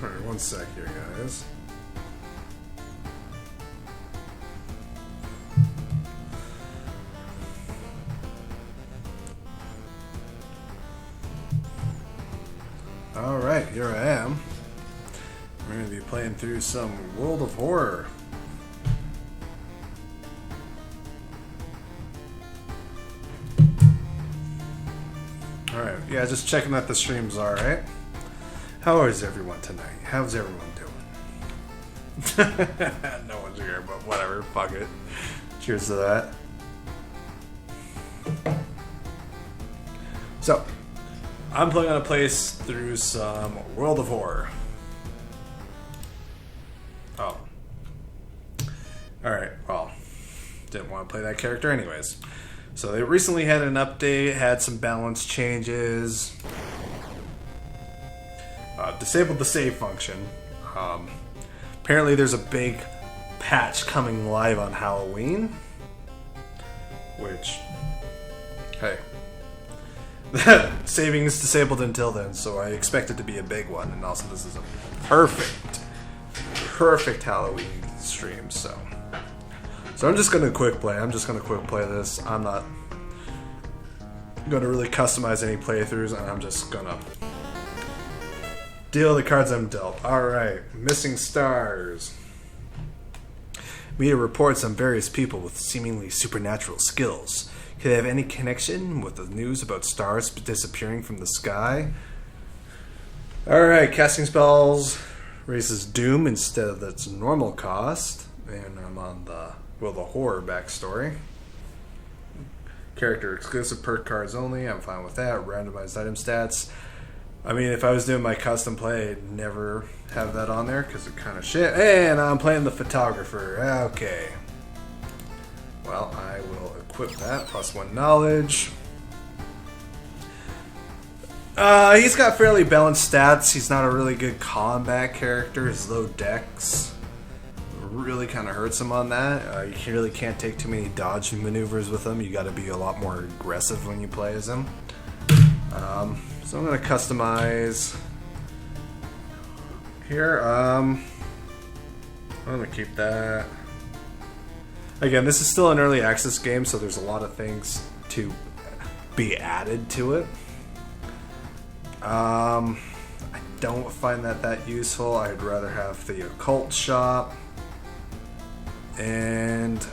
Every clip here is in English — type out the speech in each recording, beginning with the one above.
Alright, one sec here, guys. Alright, here I am. We're going to be playing through some World of Horror. Alright, yeah, just checking that the stream's alright. How is everyone tonight? How's everyone doing? No one's here, but whatever, fuck it. Cheers to that. So, I'm going to play through some World of Horror. Oh. Alright, well, didn't want to play that character anyways. So they recently had an update, had some balance changes, disabled the save function. Apparently there's a big patch coming live on Halloween, which, hey, saving is disabled until then, so I expect it to be a big one, and also this is a perfect Halloween stream, so I'm just gonna quick play. This. I'm not gonna really customize any playthroughs, and I'm just gonna deal the cards I'm dealt. Alright, missing stars. Media reports on various people with seemingly supernatural skills. Could they have any connection with the news about stars disappearing from the sky? Alright, casting spells raises doom instead of its normal cost. And I'm on the horror backstory. Character exclusive perk cards only. I'm fine with that. Randomized item stats. I mean, if I was doing my custom play, I'd never have that on there because it's kind of shit. And I'm playing the photographer. Okay. Well, I will equip that. +1 knowledge. He's got fairly balanced stats. He's not a really good combat character. His low dex really kind of hurts him on that. You really can't take too many dodge maneuvers with him. You got to be a lot more aggressive when you play as him. So I'm going to customize here. I'm going to keep that. Again, this is still an early access game, so there's a lot of things to be added to it. I don't find that useful. I'd rather have the occult shop. And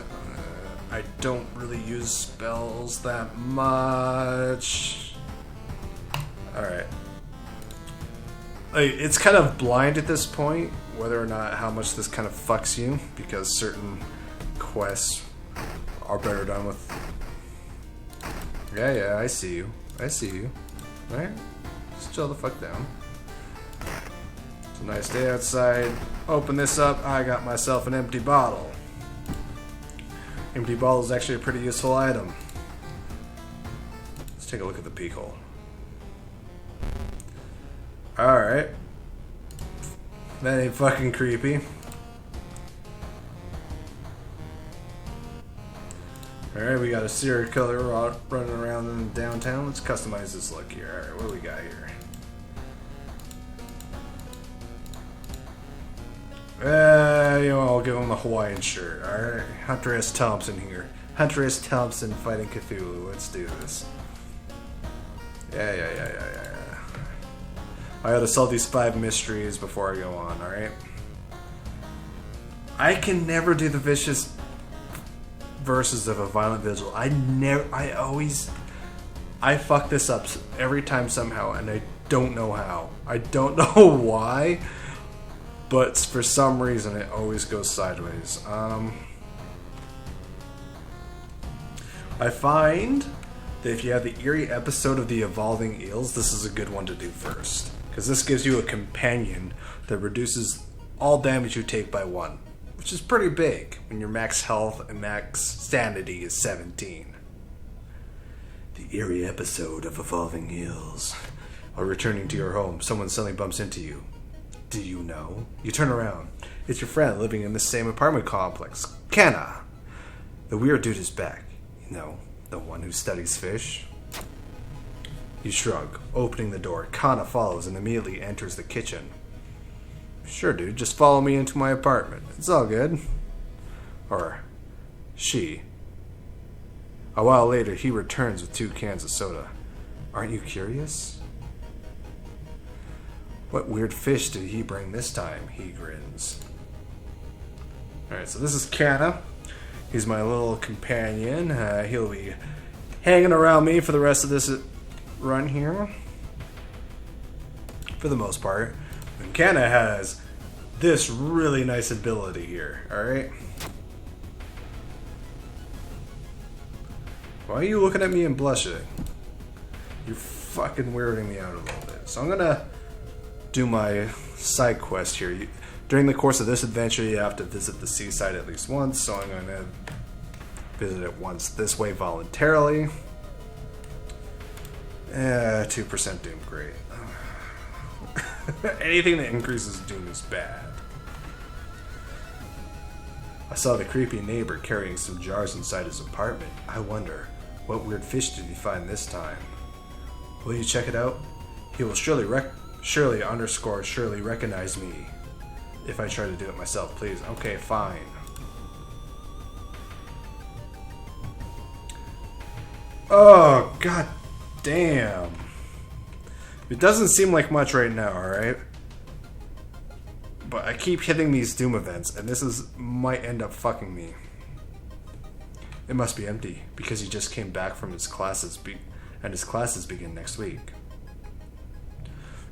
I don't really use spells that much. Alright. It's kind of blind at this point, whether or not how much this kind of fucks you, because certain quests are better done with... Yeah, I see you. Alright? Just chill the fuck down. It's a nice day outside. Open this up. I got myself an empty bottle. Empty bottle is actually a pretty useful item. Let's take a look at the peek hole. Alright. That ain't fucking creepy. Alright, we got a serial killer running around in downtown. Let's customize this look here. Alright, what do we got here? I'll give him a Hawaiian shirt. Alright, Hunter S. Thompson here. Hunter S. Thompson fighting Cthulhu. Let's do this. Yeah. I gotta solve these 5 mysteries before I go on, alright? I can never do the vicious verses of a violent vigil. I fuck this up every time somehow, and I don't know how. I don't know why. But for some reason, it always goes sideways. I find that if you have the eerie episode of the Evolving Eels, this is a good one to do first. Because this gives you a companion that reduces all damage you take by 1. Which is pretty big when your max health and max sanity is 17. The eerie episode of Evolving Eels. While returning to your home, someone suddenly bumps into you. Do you know? You turn around. It's your friend living in the same apartment complex, Kenna. The weird dude is back. You know, the one who studies fish. You shrug, opening the door. Kana follows and immediately enters the kitchen. Sure, dude. Just follow me into my apartment. It's all good. Or she. A while later, he returns with 2 cans of soda. Aren't you curious? What weird fish did he bring this time? He grins. Alright, so this is Kana. He's my little companion. He'll be hanging around me for the rest of this run here. For the most part. And Kana has this really nice ability here. Alright? Why are you looking at me and blushing? You're fucking weirding me out a little bit. So I'm gonna do my side quest here. During the course of this adventure, you have to visit the seaside at least once, so I'm gonna visit it once this way voluntarily. 2% doom, great. Anything that increases doom is bad. I saw the creepy neighbor carrying some jars inside his apartment. I wonder, what weird fish did he find this time? Will you check it out? He will surely recognize me. If I try to do it myself, please. Okay, fine. Oh, god damn. It doesn't seem like much right now, alright? But I keep hitting these doom events, and might end up fucking me. It must be empty, because he just came back from his classes, and his classes begin next week.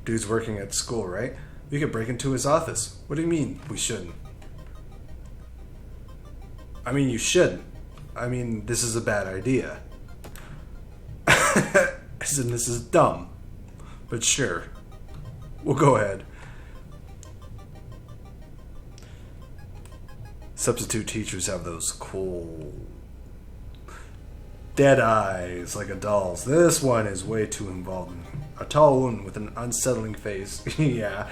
Dude's working at school, right? We could break into his office. What do you mean, we shouldn't? I mean, you shouldn't. I mean, this is a bad idea. As in, this is dumb. But sure. We'll go ahead. Substitute teachers have those cool dead eyes like a doll's. This one is way too involved. A tall woman with an unsettling face. Yeah,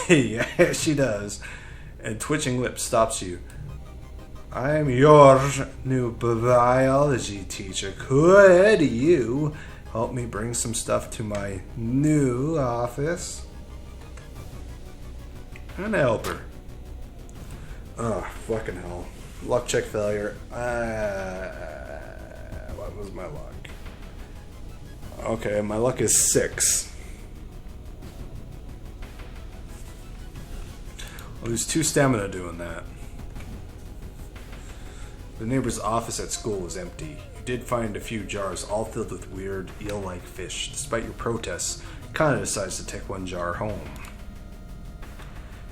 she does. And twitching lips stops you. I'm your new biology teacher. Could you help me bring some stuff to my new office? And help her. Oh, fucking hell. Luck check failure. What was my luck? Okay, my luck is 6. I'll lose 2 stamina doing that. The neighbor's office at school was empty. You did find a few jars, all filled with weird, eel-like fish. Despite your protests, Kana decides to take one jar home.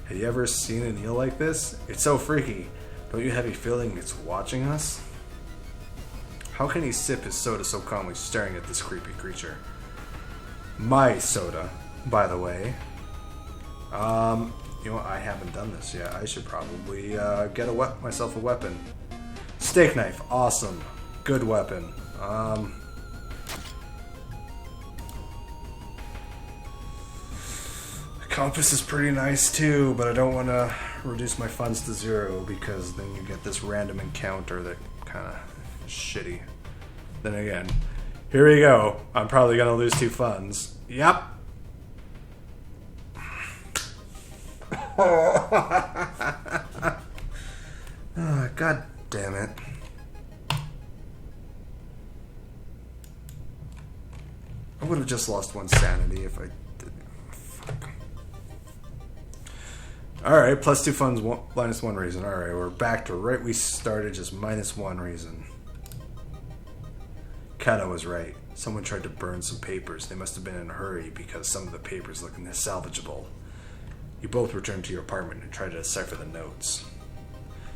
Have you ever seen an eel like this? It's so freaky. Don't you have a feeling it's watching us? How can he sip his soda so calmly staring at this creepy creature? My soda, by the way. You know what? I haven't done this yet. I should probably get myself a weapon. Steak knife, awesome. Good weapon. The compass is pretty nice too, but I don't want to reduce my funds to 0 because then you get this random encounter that kind of shitty. Then again, here we go. I'm probably going to lose 2 funds. Yep. Oh, God damn it. I would have just lost 1 sanity if I did. Fuck. Alright, plus 2 funds, minus 1 reason. Alright, we're back to right we started, just minus 1 reason. Kato was right. Someone tried to burn some papers. They must have been in a hurry because some of the papers look salvageable. You both return to your apartment and try to decipher the notes.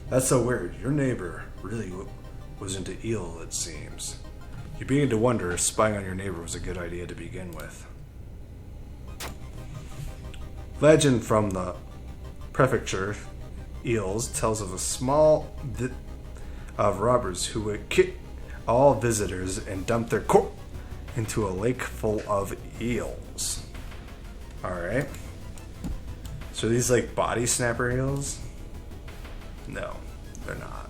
That's so weird. Your neighbor really was into eel, it seems. You begin to wonder if spying on your neighbor was a good idea to begin with. Legend from the prefecture, Eels, tells of a small of robbers who would kick all visitors and dump their corpse into a lake full of eels. Alright. So are these like body snapper eels? No, they're not.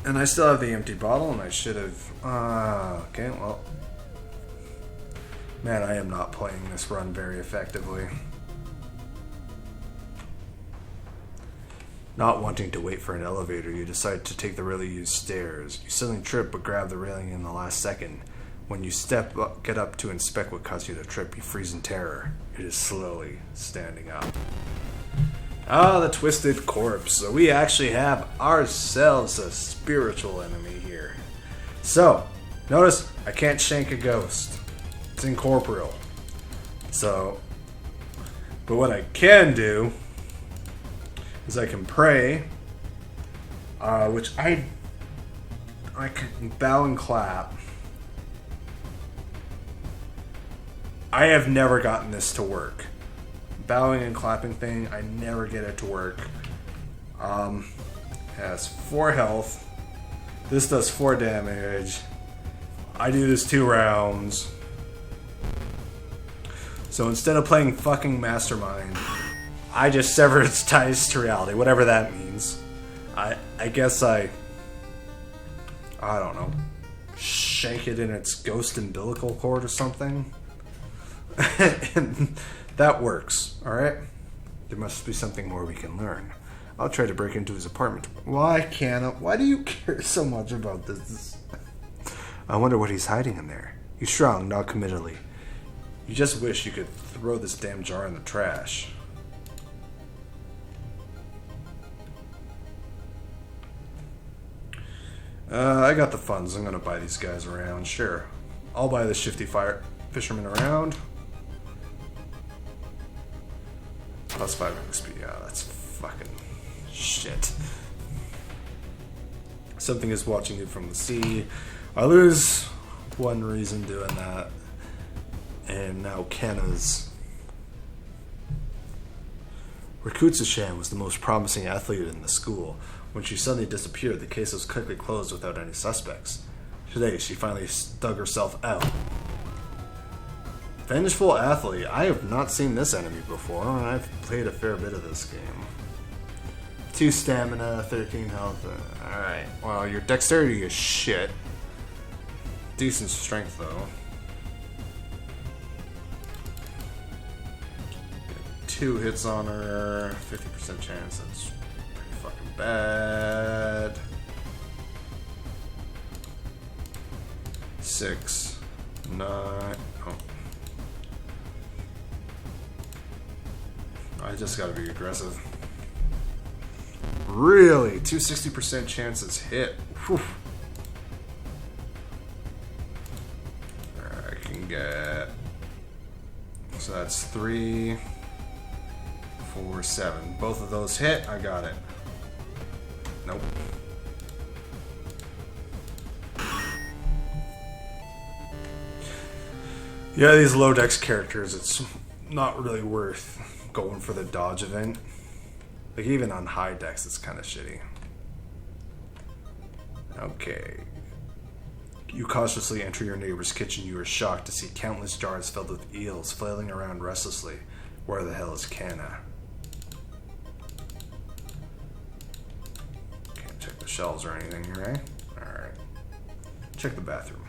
And I still have the empty bottle, and I should have... okay, well... Man, I am not playing this run very effectively. Not wanting to wait for an elevator, you decide to take the really used stairs. You suddenly trip, but grab the railing in the last second. When you get up to inspect what caused you to trip, you freeze in terror. It is slowly standing up. Ah, the Twisted Corpse. So we actually have ourselves a spiritual enemy here. So, notice I can't shank a ghost. It's incorporeal. So, but what I can do is I can pray, which I can bow and clap. I have never gotten this to work. Bowing and clapping thing, I never get it to work. Has 4 health. This does 4 damage. I do this 2 rounds. So instead of playing fucking Mastermind, I just sever its ties to reality, whatever that means. I guess I don't know, shank it in its ghost umbilical cord or something. And that works, alright? There must be something more we can learn. I'll try to break into his apartment. Why do you care so much about this? I wonder what he's hiding in there. You shrug, not committally. You just wish you could throw this damn jar in the trash. I got the funds. I'm gonna buy these guys around. Sure. I'll buy the shifty fisherman around. Plus 5 XP. Yeah, that's fucking shit. Something is watching you from the sea. I lose 1 reason doing that. And now Kenna's. Rakutsushan was the most promising athlete in the school. When she suddenly disappeared, the case was quickly closed without any suspects. Today, she finally dug herself out. Vengeful athlete. I have not seen this enemy before, and I've played a fair bit of this game. 2 stamina, 13 health. Alright, well, your dexterity is shit. Decent strength, though. 2 hits on her, 50% chance. That's pretty fucking bad. 6, 9. Oh. I just gotta be aggressive. Really? 260% chances hit. Whew. I can get. So that's 3, 4, 7. Both of those hit. I got it. Nope. Yeah, these low dex characters, it's not really worth going for the dodge event. Like, even on high dex, it's kind of shitty. Okay. You cautiously enter your neighbor's kitchen. You are shocked to see countless jars filled with eels flailing around restlessly. Where the hell is Kanna? Can't check the shelves or anything, right? Alright. Check the bathroom.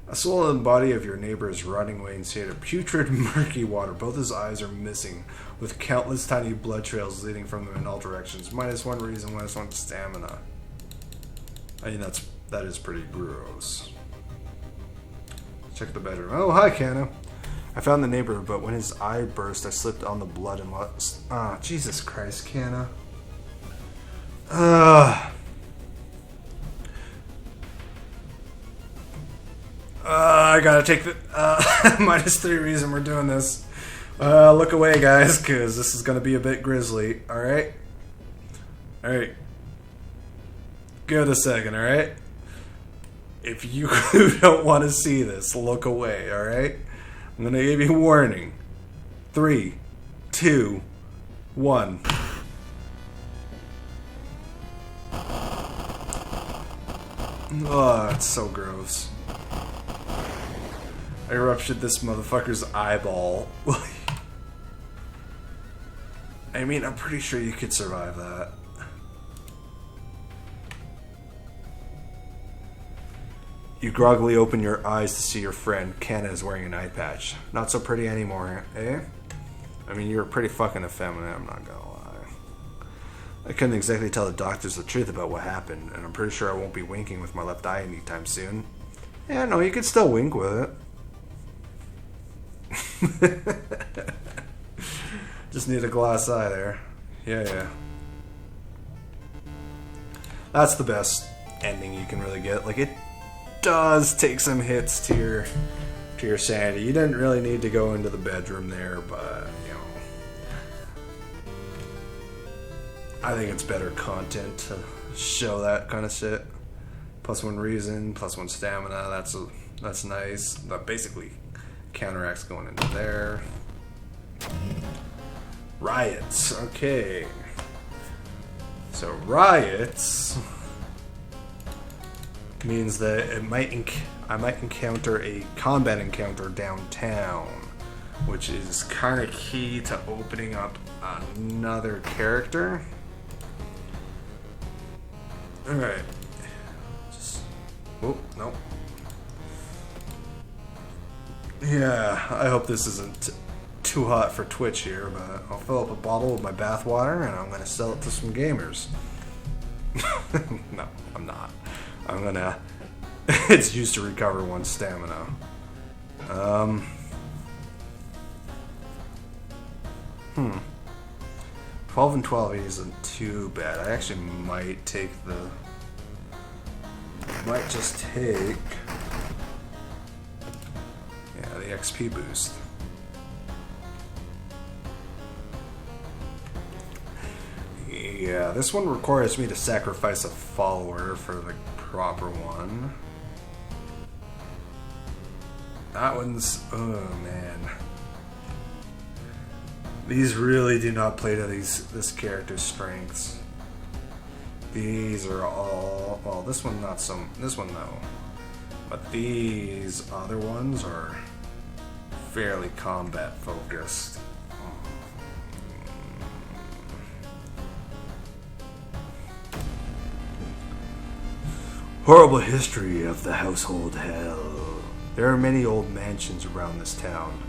A swollen body of your neighbor is rotting away in a state of putrid, murky water. Both his eyes are missing, with countless tiny blood trails leading from them in all directions. -1 reason, -1 stamina. I mean, that is pretty gross. Check the bedroom. Oh, hi, Kanna. I found the neighbor, but when his eye burst, I slipped on the blood and lost. Ah, Jesus Christ, Kanna. I gotta take the -3 reason we're doing this. Look away, guys, because this is gonna be a bit grisly. Alright? Alright. Give it a second, alright? If you don't want to see this, look away, alright? I'm gonna give you a warning. 3, 2, 1. Oh, it's so gross. I ruptured this motherfucker's eyeball. I mean, I'm pretty sure you could survive that. You groggily open your eyes to see your friend. Kanna is wearing an eye patch. Not so pretty anymore, eh? I mean, you're pretty fucking effeminate, I'm not gonna lie. I couldn't exactly tell the doctors the truth about what happened, and I'm pretty sure I won't be winking with my left eye anytime soon. Yeah, no, you can still wink with it. Just need a glass eye there. Yeah. That's the best ending you can really get. Like, it does take some hits to your sanity. You didn't really need to go into the bedroom there, but, you know, I think it's better content to show that kind of shit. +1 reason, +1 stamina. That's nice. That basically counteracts going into there. Riots. Okay. So riots means that I might encounter a combat encounter downtown, which is kind of key to opening up another character. Alright. Oh, no. Yeah, I hope this isn't too hot for Twitch here, but I'll fill up a bottle with my bathwater and I'm going to sell it to some gamers. No, I'm not. I'm going to... It's used to recover 1 stamina. 12 and 12 isn't too bad. I actually might take the... Might just take... Yeah, the XP boost. Yeah, this one requires me to sacrifice a follower for the proper one. That one's... Oh, man. These really do not play to this character's strengths. These are all... Well, this one not so... This one, no. But these other ones are fairly combat-focused. Horrible history of the household hell. There are many old mansions around this town.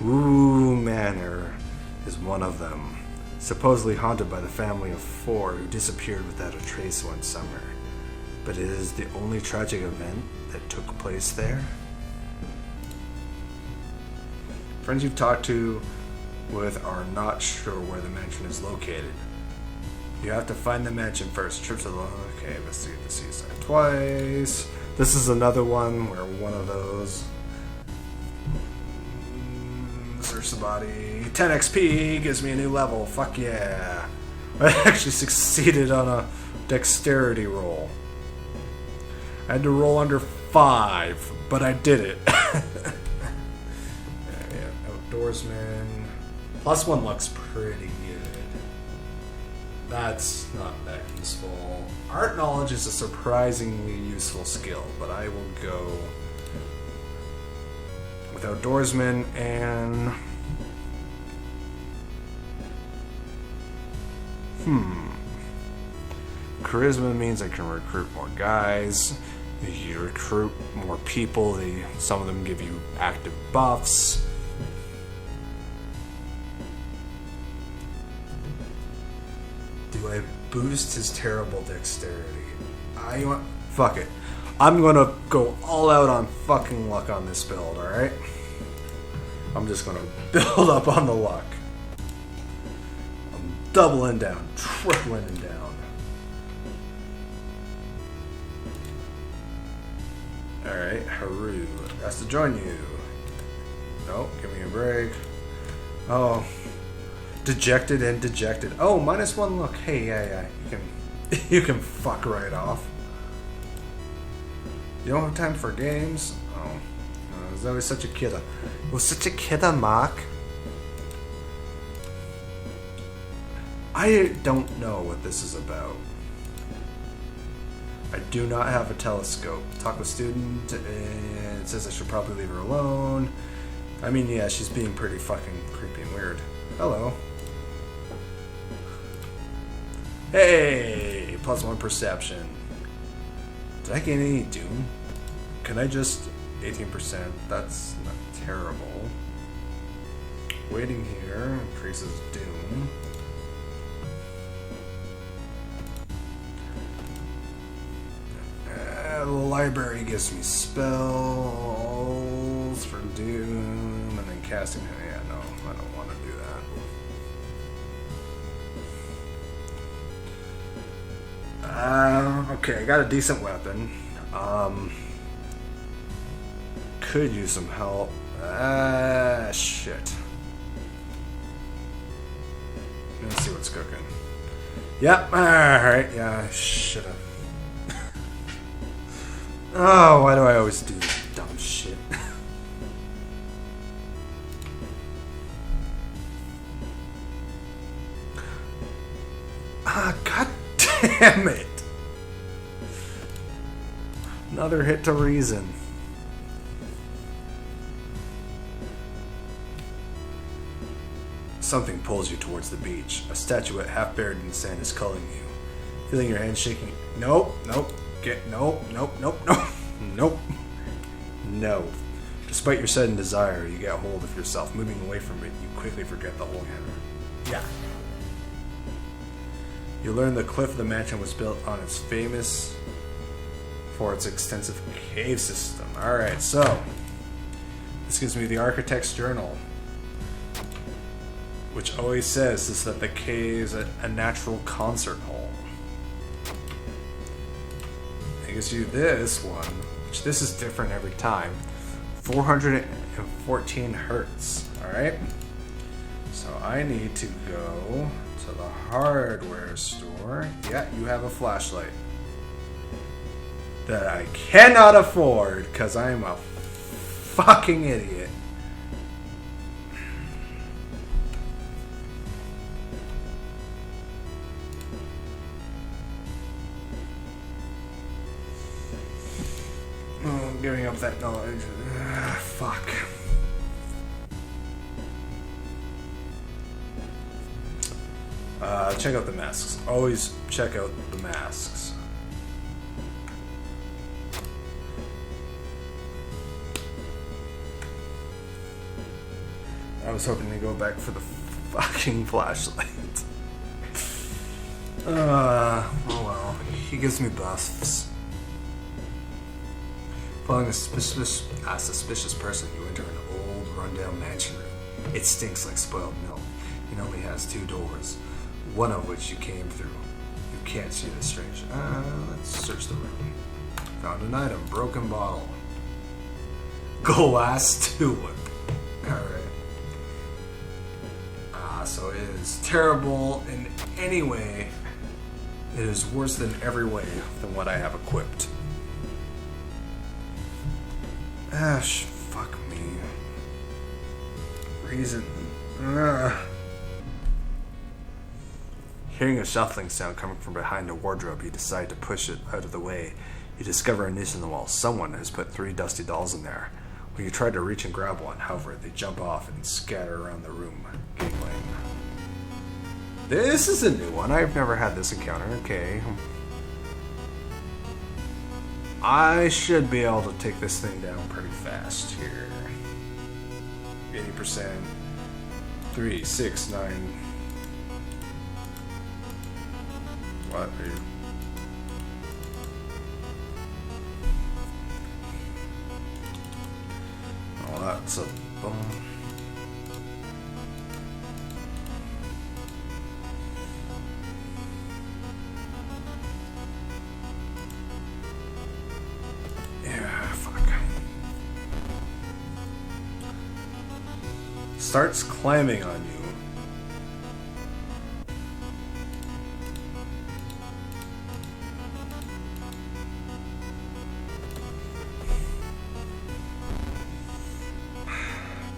Ooh Manor is one of them. Supposedly haunted by the family of 4 who disappeared without a trace one summer. But it is the only tragic event that took place there. Friends you've talked to with are not sure where the mansion is located. You have to find the mansion first. Trip to the... Okay, investigate the seaside twice. This is another one where one of those... Search the body. 10 XP gives me a new level. Fuck yeah. I actually succeeded on a dexterity roll. I had to roll under 5, but I did it. Yeah, outdoorsman. +1 looks pretty good. That's not that useful. Art knowledge is a surprisingly useful skill, but I will go with outdoorsman and... Charisma means I can recruit more guys. If you recruit more people, some of them give you active buffs. Do I boost his terrible dexterity? Fuck it. I'm gonna go all out on fucking luck on this build, alright? I'm just gonna build up on the luck. I'm doubling down, tripling down. Alright, Haru. Has to join you. Nope, give me a break. Oh. Dejected and dejected. Oh, -1 look. Hey, yeah. You can fuck right off. You don't have time for games? Oh. There's always such a kidda. It was such a kidda, Mark. I don't know what this is about. I do not have a telescope. Talk with student, and it says I should probably leave her alone. I mean, yeah, she's being pretty fucking creepy and weird. Hello. Hey! +1 perception. Did I get any Doom can I just 18%? That's not terrible. Waiting here increases doom. The library gives me spells for doom, and then casting. Yeah, no, I don't want to do that. Okay, I got a decent weapon. Could use some help. Shit. Let's see what's cooking. Yep, alright, yeah, I should've. Oh, why do I always do this dumb shit? God damn it! Another hit to reason. Something pulls you towards the beach. A statuette half buried in the sand is calling you. Feeling your hand shaking. Nope, nope. Nope. No. Despite your sudden desire, you get hold of yourself. Moving away from it, you quickly forget the whole hammer. Yeah. You learn the cliff of the mansion was built on its famous for its extensive cave system. Alright, so this gives me the architect's journal, which always says is that the cave is a natural concert hall. It gives you this one, which this is different every time. 414 hertz. Alright? So I need to go to the hardware store. Yeah, you have a flashlight that I cannot afford because I'm a fucking idiot. Oh, giving up that knowledge. Fuck. Check out the masks. Always check out the masks. I was hoping to go back for the fucking flashlight. Oh well. He gives me buffs. Following a suspicious person, you enter an old, rundown mansion room. It stinks like spoiled milk. It only has 2 doors, one of which you came through. You can't see the stranger. Let's search the room. Found an item, broken bottle. Glass tulip. Alright. So it is terrible in any way. It is worse than every way than what I have equipped. Fuck me. Reason. Hearing a shuffling sound coming from behind a wardrobe, you decide to push it out of the way. You discover a niche in the wall. Someone has put 3 dusty dolls in there. When you try to reach and grab one, however, they jump off and scatter around the room, giggling. This is a new one. I've never had this encounter. Okay. I should be able to take this thing down pretty fast here. 80%. 3, 6, 9. What are you? Oh, that's a bum. Yeah, fuck. Starts climbing on you.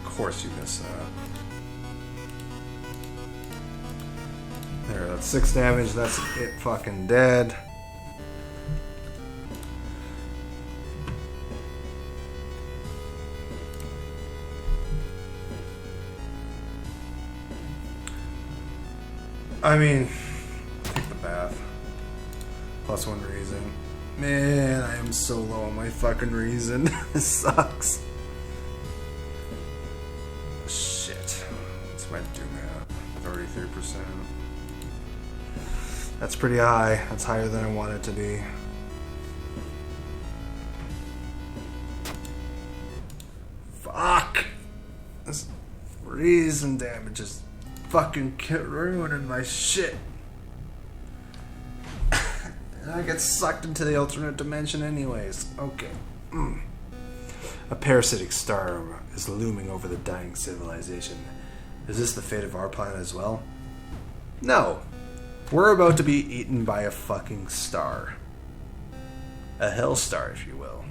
Of course you missed that. There, that's 6 damage. That's it fucking dead. I mean, take the bath. +1 reason. Man, I am so low on my fucking reason. This sucks. Shit. What's my doom at? 33%. That's pretty high. That's higher than I want it to be. Fuck! This reason damage is fucking ruining my shit. And I get sucked into the alternate dimension anyways. Okay. A parasitic star is looming over the dying civilization. Is this the fate of our planet as well? No. We're about to be eaten by a fucking star. A hell star, if you will.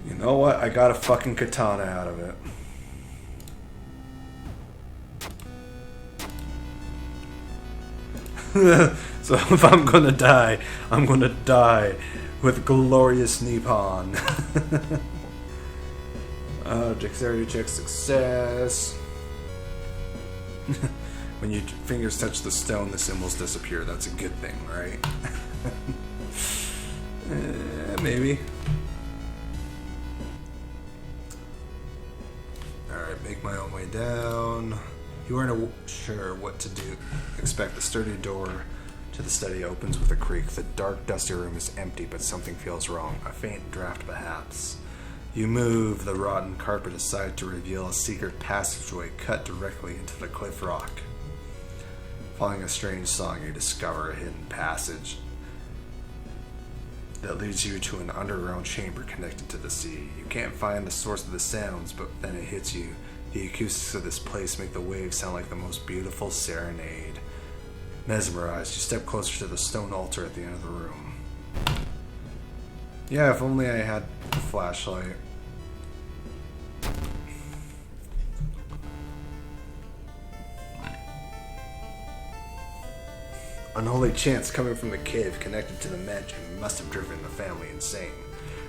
You know what? I got a fucking katana out of it. So if I'm gonna die, I'm gonna die with glorious Nippon. Dexterity check success. When your fingers touch the stone, the symbols disappear. That's a good thing, right? Maybe. Alright, make my own way down. You aren't sure what to do. Expect the sturdy door to the study opens with a creak. The dark, dusty room is empty, but something feels wrong. A faint draft, perhaps. You move the rotten carpet aside to reveal a secret passageway cut directly into the cliff rock. Following a strange song, you discover a hidden passage that leads you to an underground chamber connected to the sea. You can't find the source of the sounds, but then it hits you. The acoustics of this place make the waves sound like the most beautiful serenade. Mesmerized, you step closer to the stone altar at the end of the room. Yeah, if only I had a flashlight. Unholy chants coming from the cave connected to the mansion must have driven the family insane.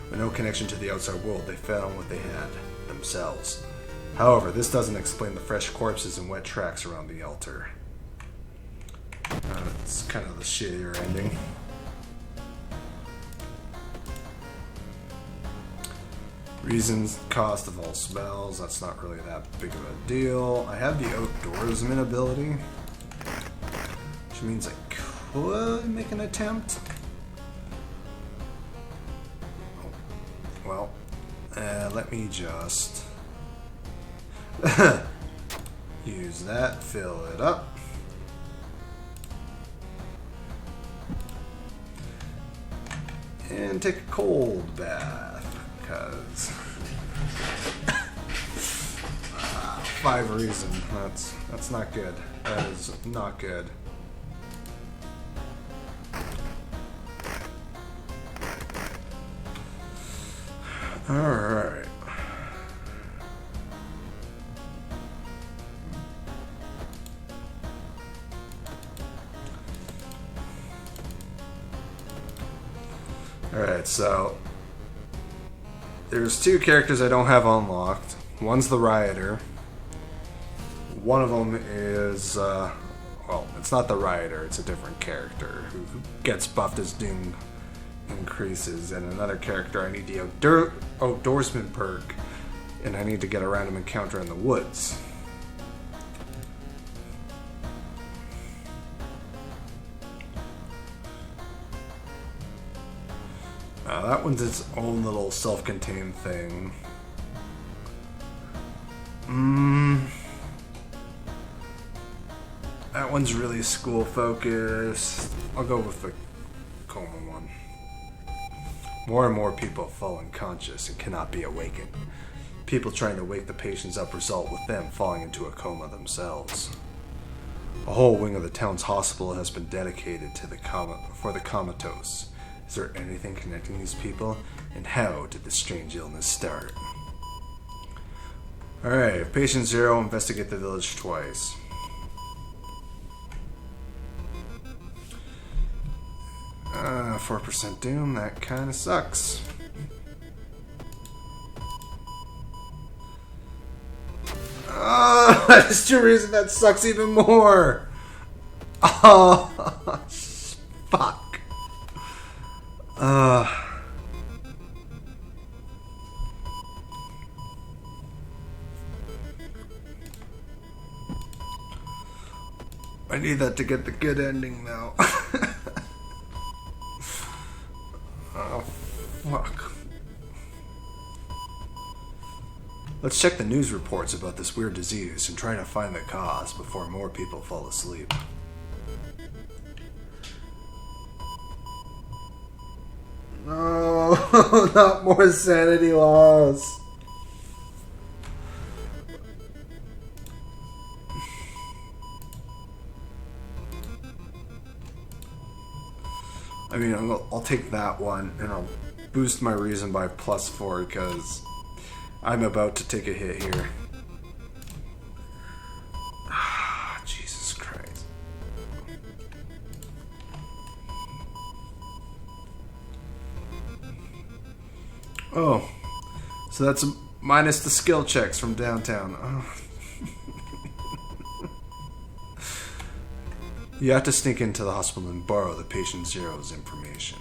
With no connection to the outside world, they found what they had themselves. However, this doesn't explain the fresh corpses and wet tracks around the altar. It's kind of the shittier ending. Reasons, cost of all spells, that's not really that big of a deal. I have the outdoorsman ability, which means I could make an attempt. Well, let me just use that, fill it up. And take a cold bath, because 5 reason. That's not good. That is not good. All right. Alright, so there's 2 characters I don't have unlocked. One's the Rioter. One of them is, well, it's not the Rioter, it's a different character who gets buffed as Doom increases. And another character, I need the Outdoorsman perk, and I need to get a random encounter in the woods. That one's its own little self-contained thing. That one's really school-focused. I'll go with the coma one. More and more people fall unconscious and cannot be awakened. People trying to wake the patients up result with them falling into a coma themselves. A whole wing of the town's hospital has been dedicated to the comatose. Is there anything connecting these people? And how did this strange illness start? Alright, patient 0, investigate the village twice. Uh, 4% doom, that kinda sucks. That's the reason that sucks even more! Oh. Fuck. I need that to get the good ending now. Oh, fuck. Let's check the news reports about this weird disease and try to find the cause before more people fall asleep. No, not more sanity loss. I mean, I'll take that one, and I'll boost my reason by +4 because I'm about to take a hit here. Jesus Christ. Oh, so that's minus the skill checks from downtown. Oh. You have to sneak into the hospital and borrow the patient zero's information.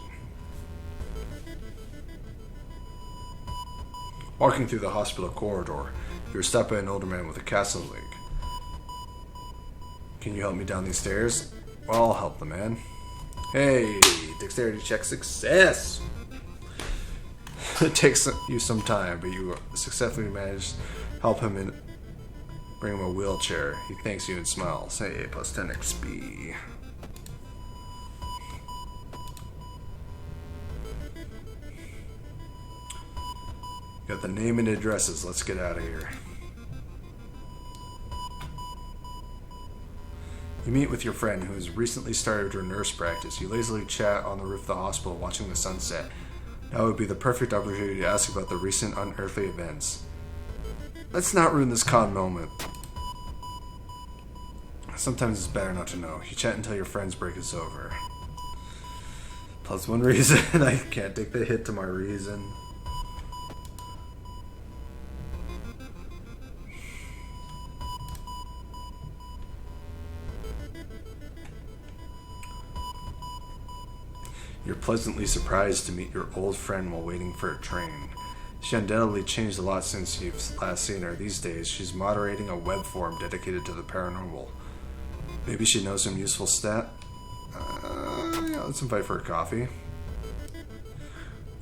Walking through the hospital corridor, you're stopped by an older man with a castle leg. Can you help me down these stairs? Well, I'll help the man. Hey, dexterity check success! It takes you some time, but you successfully managed to help him in. Bring him a wheelchair. He thanks you and smiles. Hey, plus 10 XP. Got the name and addresses. Let's get out of here. You meet with your friend who has recently started her nurse practice. You lazily chat on the roof of the hospital watching the sunset. Now would be the perfect opportunity to ask about the recent unearthly events. Let's not ruin this calm moment. Sometimes it's better not to know. You chat until your friend's break is over. +1 reason. I can't take the hit to my reason. You're pleasantly surprised to meet your old friend while waiting for a train. She undoubtedly changed a lot since you've last seen her. These days, she's moderating a web forum dedicated to the paranormal. Maybe she knows some useful stat. Yeah, let's invite for a coffee.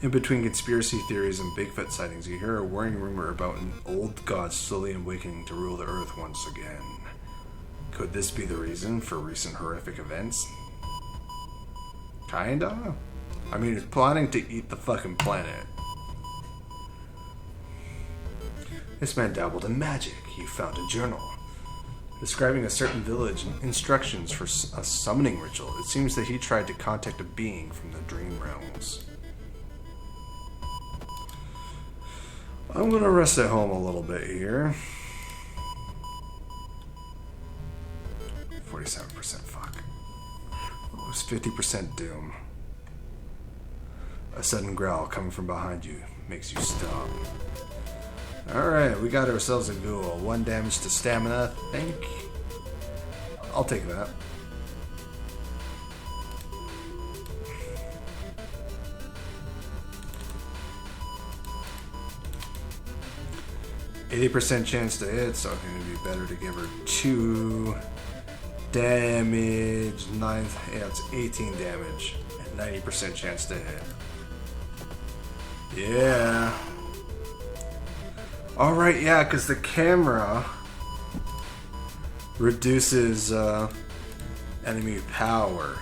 In between conspiracy theories and Bigfoot sightings, you hear a worrying rumor about an old god slowly awakening to rule the earth once again. Could this be the reason for recent horrific events? Kinda. I mean, it's planning to eat the fucking planet. This man dabbled in magic. He found a journal describing a certain village and instructions for a summoning ritual. It seems that he tried to contact a being from the dream realms. I'm gonna rest at home a little bit here. 47%, fuck. It was 50% doom. A sudden growl coming from behind you makes you stop. Alright, we got ourselves a ghoul. 1 damage to stamina, I think. I'll take that. %80 chance to hit, so it's going to be better to give her 2 damage. 9, yeah, it's 18 damage. And 90% chance to hit. Yeah. Alright, yeah, because the camera reduces enemy power.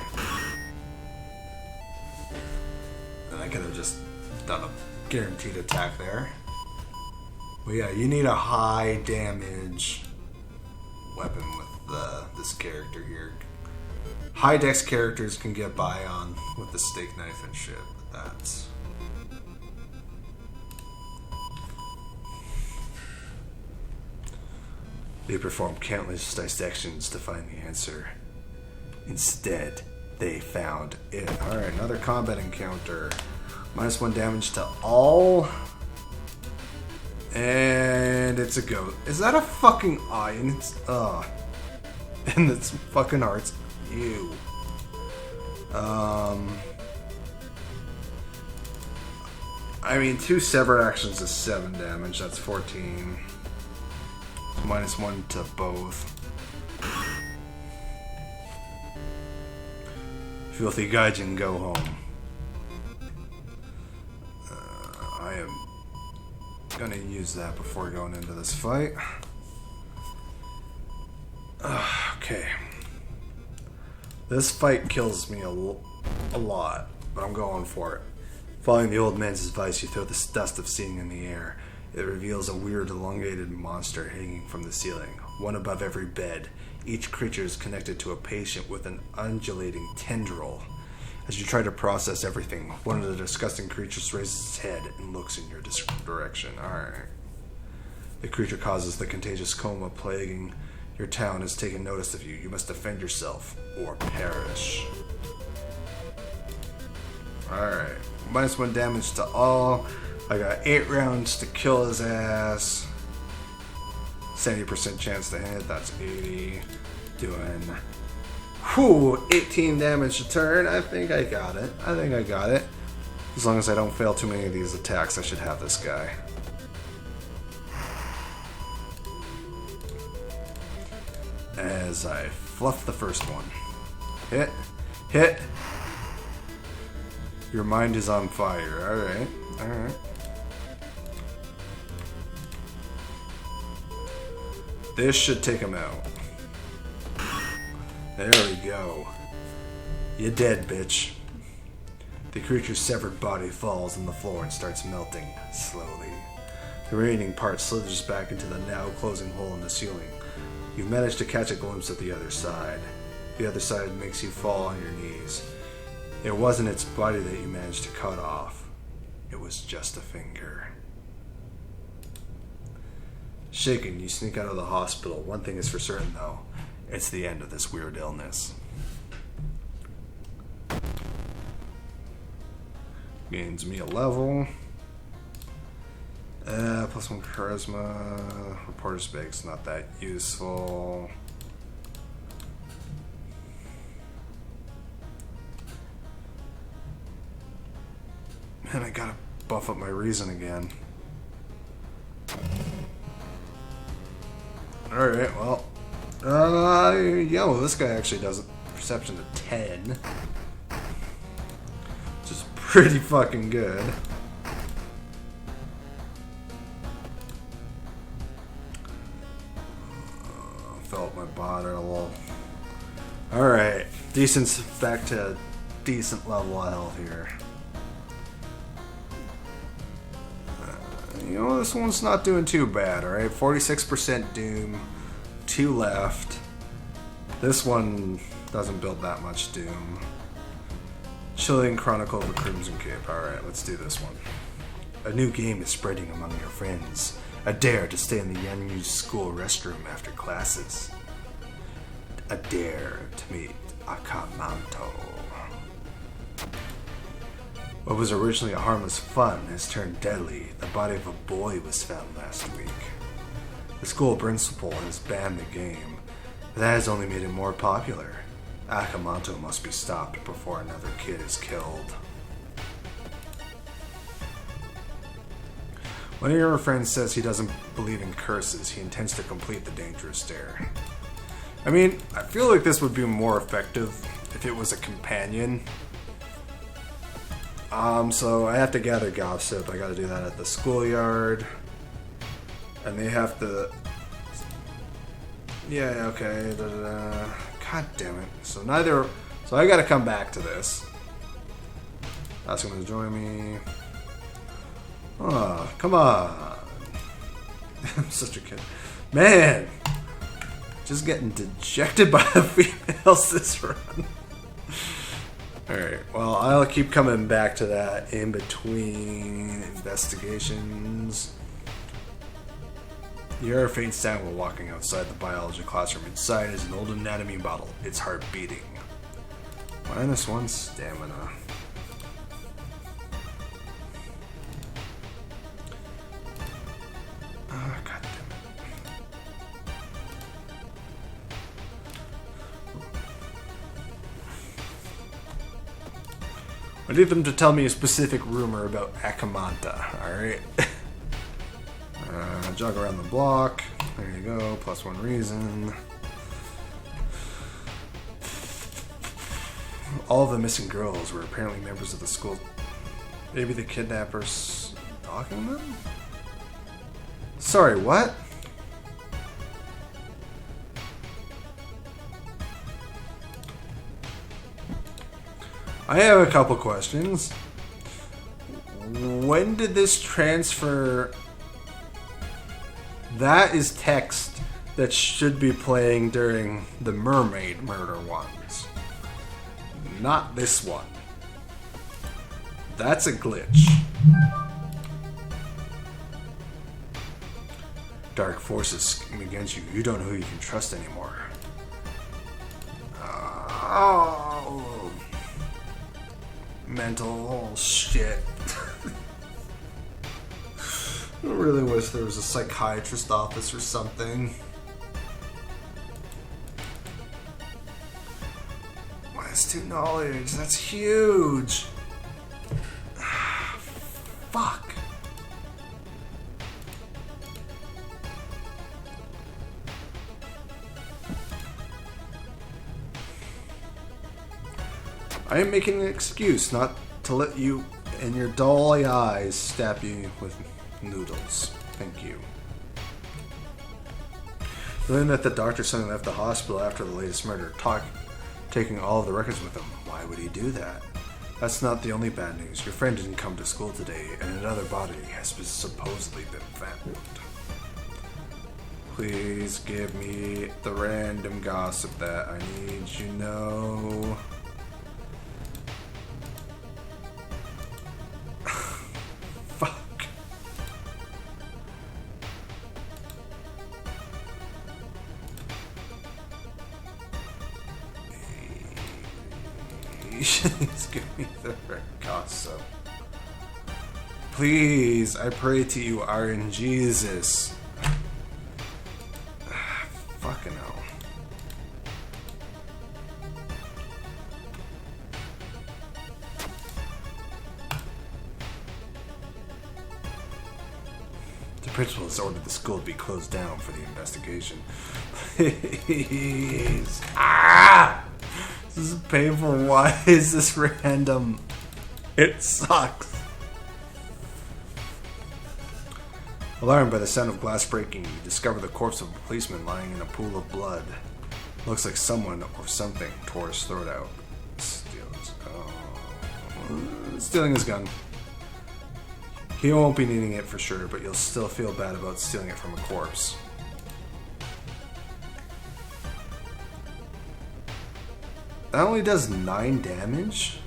And I could have just done a guaranteed attack there. But yeah, you need a high damage weapon with this character here. High dex characters can get by on with the steak knife and shit, but that's... They performed countless dissections to find the answer. Instead, they found it. Alright, another combat encounter. -1 damage to all. And it's a goat. Is that a fucking eye? And it's, and it's fucking hearts. Ew. I mean, 2 sever actions is 7 damage. That's 14. Minus 1 to both. Filthy Gaijin, go home. I am gonna use that before going into this fight. Okay. This fight kills me a lot, but I'm going for it. Following the old man's advice, you throw the dust of seeing in the air. It reveals a weird elongated monster hanging from the ceiling, one above every bed. Each creature is connected to a patient with an undulating tendril. As you try to process everything, one of the disgusting creatures raises its head and looks in your direction. Alright. The creature causes the contagious coma plaguing your town has taken notice of you. You must defend yourself or perish. Alright. Minus 1 damage to all. I got 8 rounds to kill his ass. 70% chance to hit. That's 80. Doing 18 damage a turn. I think I got it. As long as I don't fail too many of these attacks, I should have this guy. As I fluff the first one. Hit. Your mind is on fire. Alright. This should take him out. There we go. You're dead, bitch. The creature's severed body falls on the floor and starts melting, slowly. The remaining part slithers back into the now closing hole in the ceiling. You've managed to catch a glimpse of the other side. The other side makes you fall on your knees. It wasn't its body that you managed to cut off. It was just a finger. Shaken, you sneak out of the hospital. One thing is for certain, though. It's the end of this weird illness. Gains me a level. Plus 1 charisma. Reporter's bag's not that useful. Man, I gotta buff up my reason again. Alright, well. This guy actually does perception to 10. Which is pretty fucking good. Felt my body a little. Alright, back to decent level of health here. This one's not doing too bad, alright? 46% doom, 2 left. This one doesn't build that much doom. Chilling Chronicle of a Crimson Cape. Alright, let's do this one. A new game is spreading among your friends. A dare to stay in the unused school restroom after classes. A dare to meet Akamanto. What was originally a harmless fun has turned deadly. The body of a boy was found last week. The school principal has banned the game. That has only made it more popular. Akamanto must be stopped before another kid is killed. One of your friends says he doesn't believe in curses. He intends to complete the dangerous dare. I mean, I feel like this would be more effective if it was a companion. So I have to gather gossip. I gotta do that at the schoolyard. And they have to... Yeah, okay. God damn it. So I gotta come back to this. Ask him to join me. Oh, come on. I'm such a kid. Man! Just getting dejected by the females this run. Alright, well, I'll keep coming back to that in between investigations. Your faint sound while walking outside the biology classroom. Inside is an old anatomy bottle. Its heart beating. -1 stamina. Oh, God damn it. I need them to tell me a specific rumor about Akamanta, alright? Jog around the block. There you go, plus 1 reason. All of the missing girls were apparently members of the school. Maybe the kidnappers stalking them? Sorry, what? I have a couple questions. When did this transfer... That is text that should be playing during the mermaid murder ones. Not this one. That's a glitch. Dark forces scheme against you. You don't know who you can trust anymore. Oh. Mental shit. I really wish there was a psychiatrist office or something. -2 knowledge, that's huge. Fuck. I am making an excuse not to let you and your dull eyes stab you with noodles. Thank you. Learn that the doctor suddenly left the hospital after the latest murder, taking all of the records with him. Why would he do that? That's not the only bad news. Your friend didn't come to school today, and another body has supposedly been found. Please give me the random gossip that I need to know. Fuck. Please give me the gossip. Please, I pray to you, Iron Jesus. Fucking hell. The principal has ordered the school to be closed down for the investigation. Please. Ah! This is painful. Why is this random? It sucks. Alarmed by the sound of glass breaking, you discover the corpse of a policeman lying in a pool of blood. Looks like someone or something tore his throat out. Stealing his gun. He won't be needing it for sure, but you'll still feel bad about stealing it from a corpse. That only does 9 damage?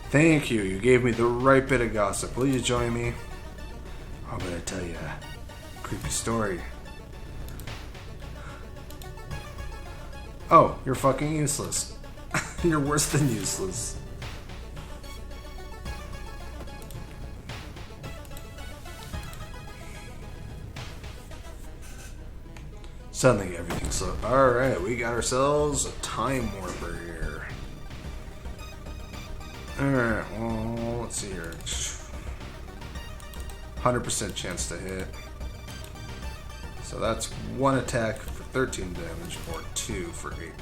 Thank you. You gave me the right bit of gossip. Will you join me? I'm gonna tell you a creepy story. Oh, you're fucking useless. You're worse than useless. Suddenly everything's slow. Alright, we got ourselves a time warper here. Alright, well, let's see here. 100% chance to hit. So that's 1 attack for 13 damage, or 2 for 18.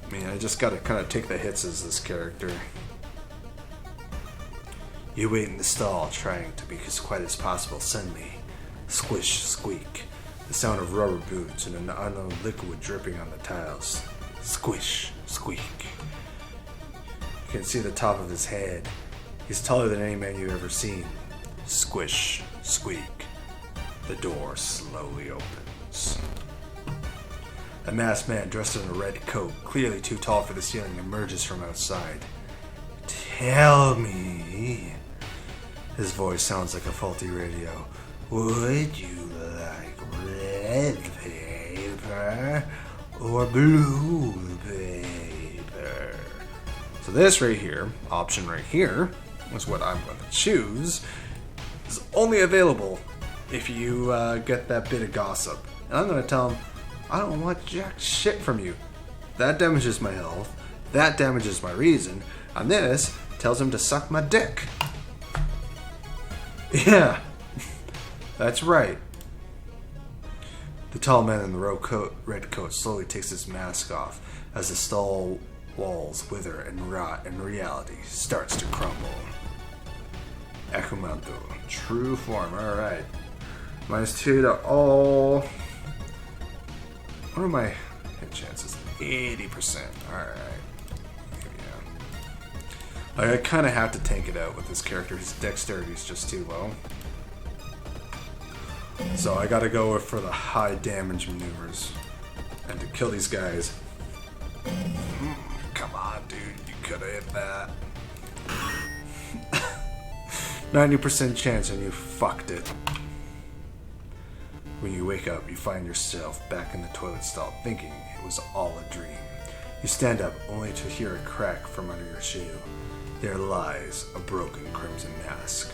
I mean, I just gotta kind of take the hits as this character. You wait in the stall, trying to be as quiet as possible. Suddenly, squish, squeak. The sound of rubber boots and an unknown liquid dripping on the tiles. Squish, squeak. You can see the top of his head. He's taller than any man you've ever seen. Squish, squeak. The door slowly opens. A masked man dressed in a red coat, clearly too tall for the ceiling, emerges from outside. Tell me. His voice sounds like a faulty radio. Would you like red paint blue paper. So this right here, option right here, is what I'm going to choose, is only available if you get that bit of gossip. And I'm going to tell him, I don't want jack shit from you. That damages my health, that damages my reason, and this tells him to suck my dick. Yeah, that's right. The tall man in the red coat slowly takes his mask off as the stall walls wither and rot and reality starts to crumble. Akumanto, true form, alright. -2 to all. What are my hit chances? 80%, alright. I kind of have to tank it out with this character. His dexterity is just too low. So I gotta go for the high damage maneuvers. And to kill these guys. Come on, dude. You could have hit that. 90% chance and you fucked it. When you wake up, you find yourself back in the toilet stall thinking it was all a dream. You stand up only to hear a crack from under your shoe. There lies a broken crimson mask.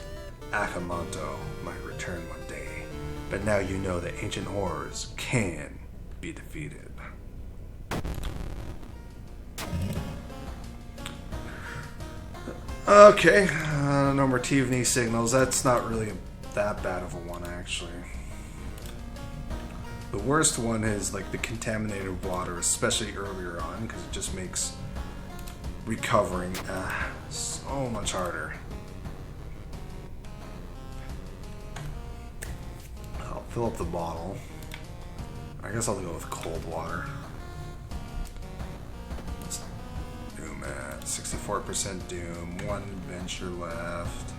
Akamanto might return one day, but now you know that ancient horrors can be defeated. Okay, no more TV signals. That's not really that bad of a one, actually. The worst one is like the contaminated water, especially earlier on, because it just makes recovering so much harder. I'll fill up the bottle. I guess I'll go with cold water. Doom at 64% doom. One adventure left.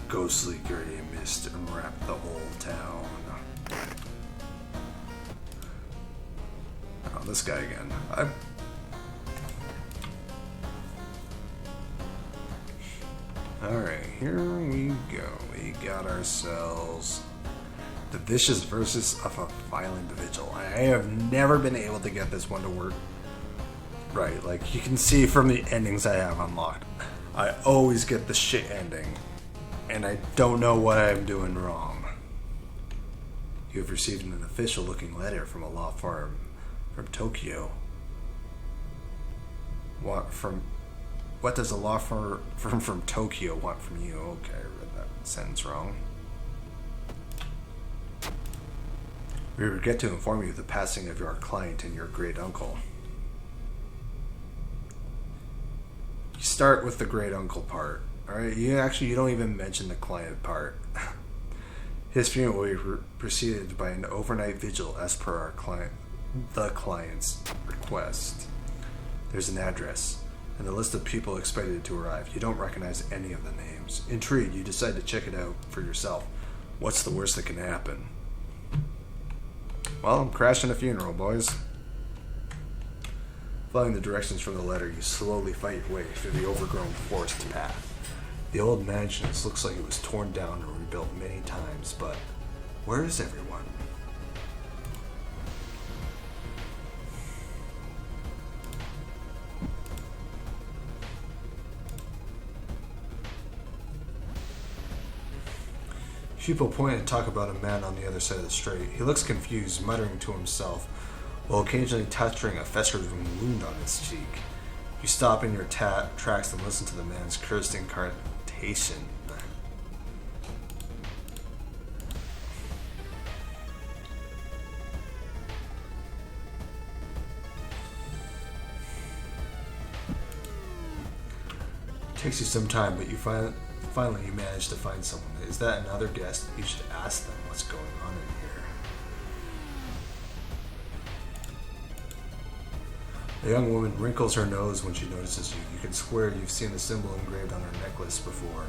Ghostly gray mist enwrapped the whole town. Oh, this guy again. Alright, here we go. We got ourselves the Vicious Versus of a Violent Vigil. I have never been able to get this one to work right. Like, you can see from the endings I have unlocked. I always get the shit ending. And I don't know what I'm doing wrong. You have received an official looking letter from a law firm from Tokyo. What does a law firm from Tokyo want from you? Okay, I read that sentence wrong. We regret to inform you of the passing of your client and your great uncle. You start with the great uncle part. Alright, you don't even mention the client part. His funeral will be preceded by an overnight vigil as per the client's request. There's an address and a list of people expected to arrive. You don't recognize any of the names. Intrigued, you decide to check it out for yourself. What's the worst that can happen? Well, I'm crashing a funeral, boys. Following the directions from the letter, you slowly fight your way through the overgrown forest path. The old mansion looks like it was torn down and rebuilt many times, but where is everyone? People point and talk about a man on the other side of the street. He looks confused, muttering to himself, while occasionally touching a festered wound on his cheek. You stop in your tracks and listen to the man's cursed incantation. It takes you some time, but you finally you manage to find someone. Is that another guest? You should ask them what's going on in here. The young woman wrinkles her nose when she notices you. You can swear you've seen the symbol engraved on her necklace before.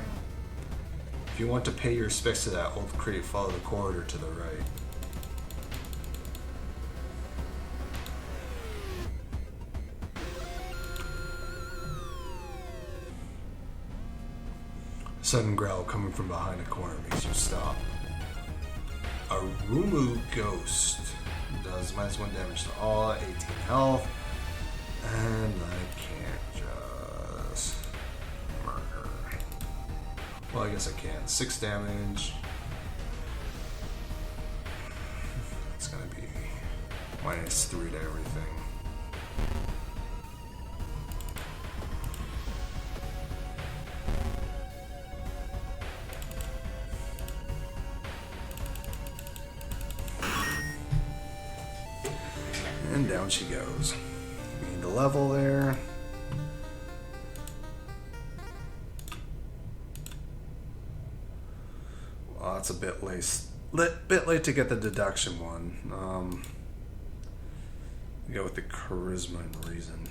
If you want to pay your respects to that old crate, follow the corridor to the right. A sudden growl coming from behind a corner makes you stop. A Rumu ghost. Does -1 damage to all, 18 health. And I can't just murder. Well, I guess I can. 6 damage. It's gonna be -3 to everything. And down she goes. We need to level there. Well, that's a bit late to get the deduction one. Go with the charisma and reason.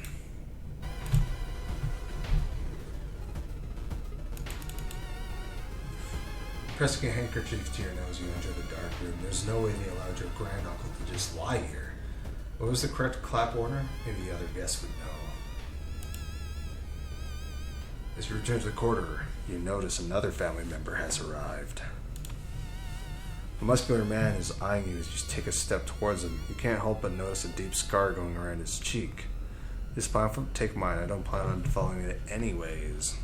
Pressing a handkerchief to your nose, you enter the dark room. There's no way they allowed your granduncle to just lie here. What was the correct clap order? Maybe the other guests would know. As you return to the corridor, you notice another family member has arrived. A muscular man is eyeing you as you take a step towards him. You can't help but notice a deep scar going around his cheek. This plan from take mine. I don't plan on following it anyways.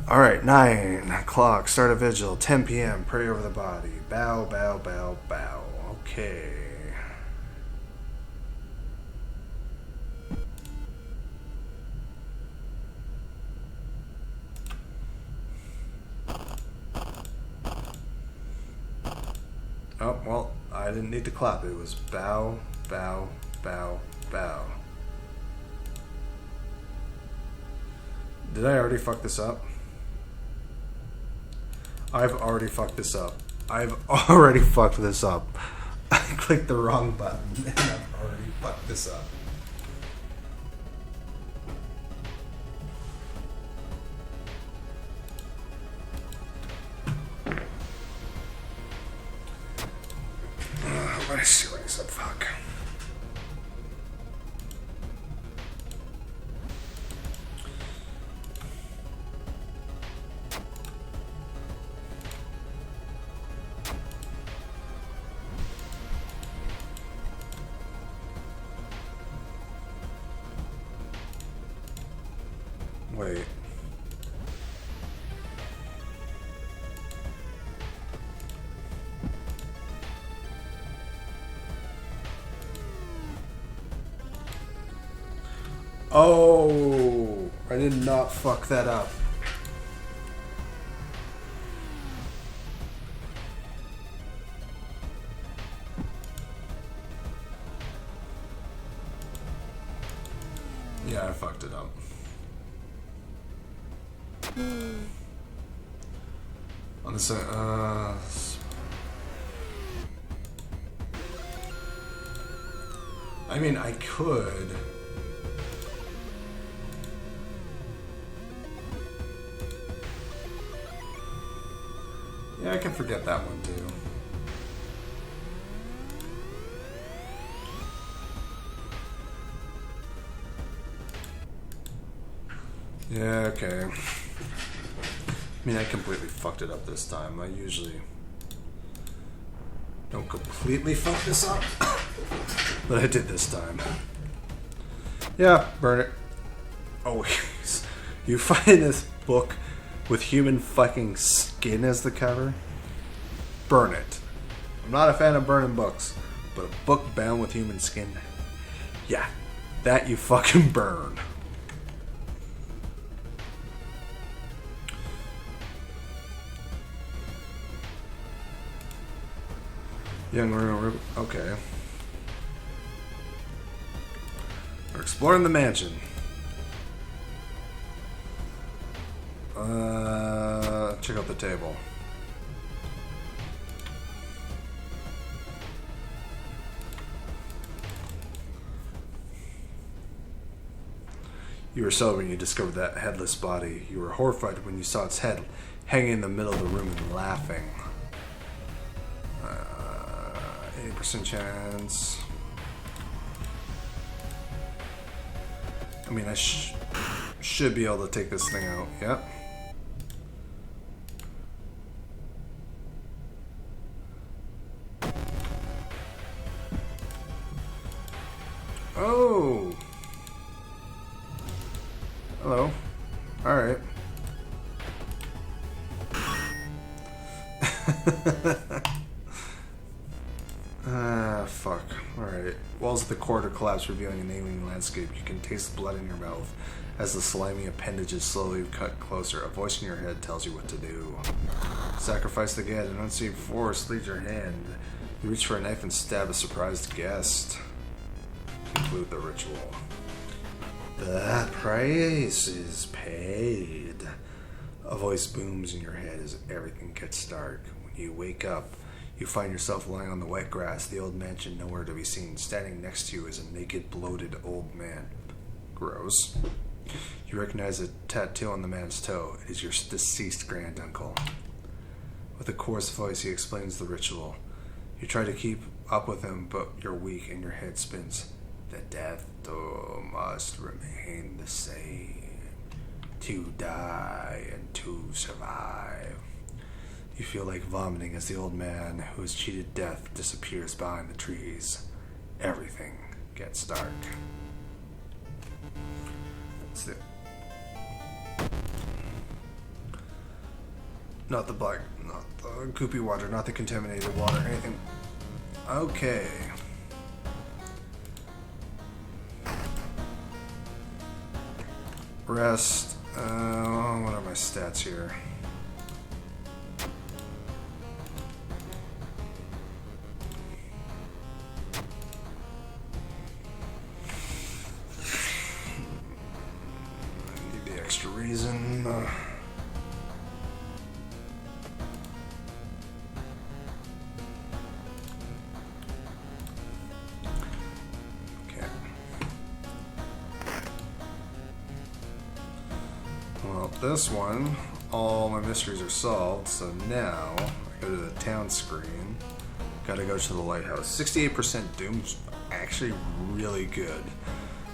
Alright, 9 o'clock, start a vigil. 10 p.m., pray over the body. Bow, bow, bow, bow. Okay. Oh, well, I didn't need to clap. It was bow, bow, bow, bow. Did I already fuck this up? I've already fucked this up. I've already fucked this up. I clicked the wrong button and I've already fucked this up. What a series of fuck. Wait. Oh, I did not fuck that up. Yeah, I fucked it up. On the side, I mean, I could. Yeah, I can forget that one too. Yeah, okay. I mean, I completely fucked it up this time. I usually don't completely fuck this up, but I did this time. Yeah, burn it. Oh, you find this book with human fucking skin as the cover? Burn it. I'm not a fan of burning books, but a book bound with human skin? Yeah, that you fucking burn. Young Royal, okay. We're exploring the mansion. Check out the table. You were sober when you discovered that headless body. You were horrified when you saw its head hanging in the middle of the room and laughing. 80% chance. I mean, I should be able to take this thing out. Yep. Oh. Hello. Alright. Fuck. Alright. Walls of the corridor collapse, revealing an alien landscape. You can taste blood in your mouth as the slimy appendages slowly cut closer. A voice in your head tells you what to do. Sacrifice the gad. An unseen force leads your hand. You reach for a knife and stab a surprised guest. Conclude the ritual. The price is paid. A voice booms in your head as everything gets dark. When you wake up, you find yourself lying on the wet grass, the old mansion nowhere to be seen. Standing next to you is a naked, bloated old man. Gross. You recognize a tattoo on the man's toe. It is your deceased granduncle. With a coarse voice, he explains the ritual. You try to keep up with him, but you're weak and your head spins. The death door must remain the same. To die and to survive. You feel like vomiting as the old man who has cheated death disappears behind the trees. Everything gets dark. That's it. Not the black, not the goopy water, not the contaminated water, anything. Okay. Rest. What are my stats here? I need the extra reason. This one, all my mysteries are solved, so now I go to the town screen. Gotta go to the lighthouse. 68% Doom's actually really good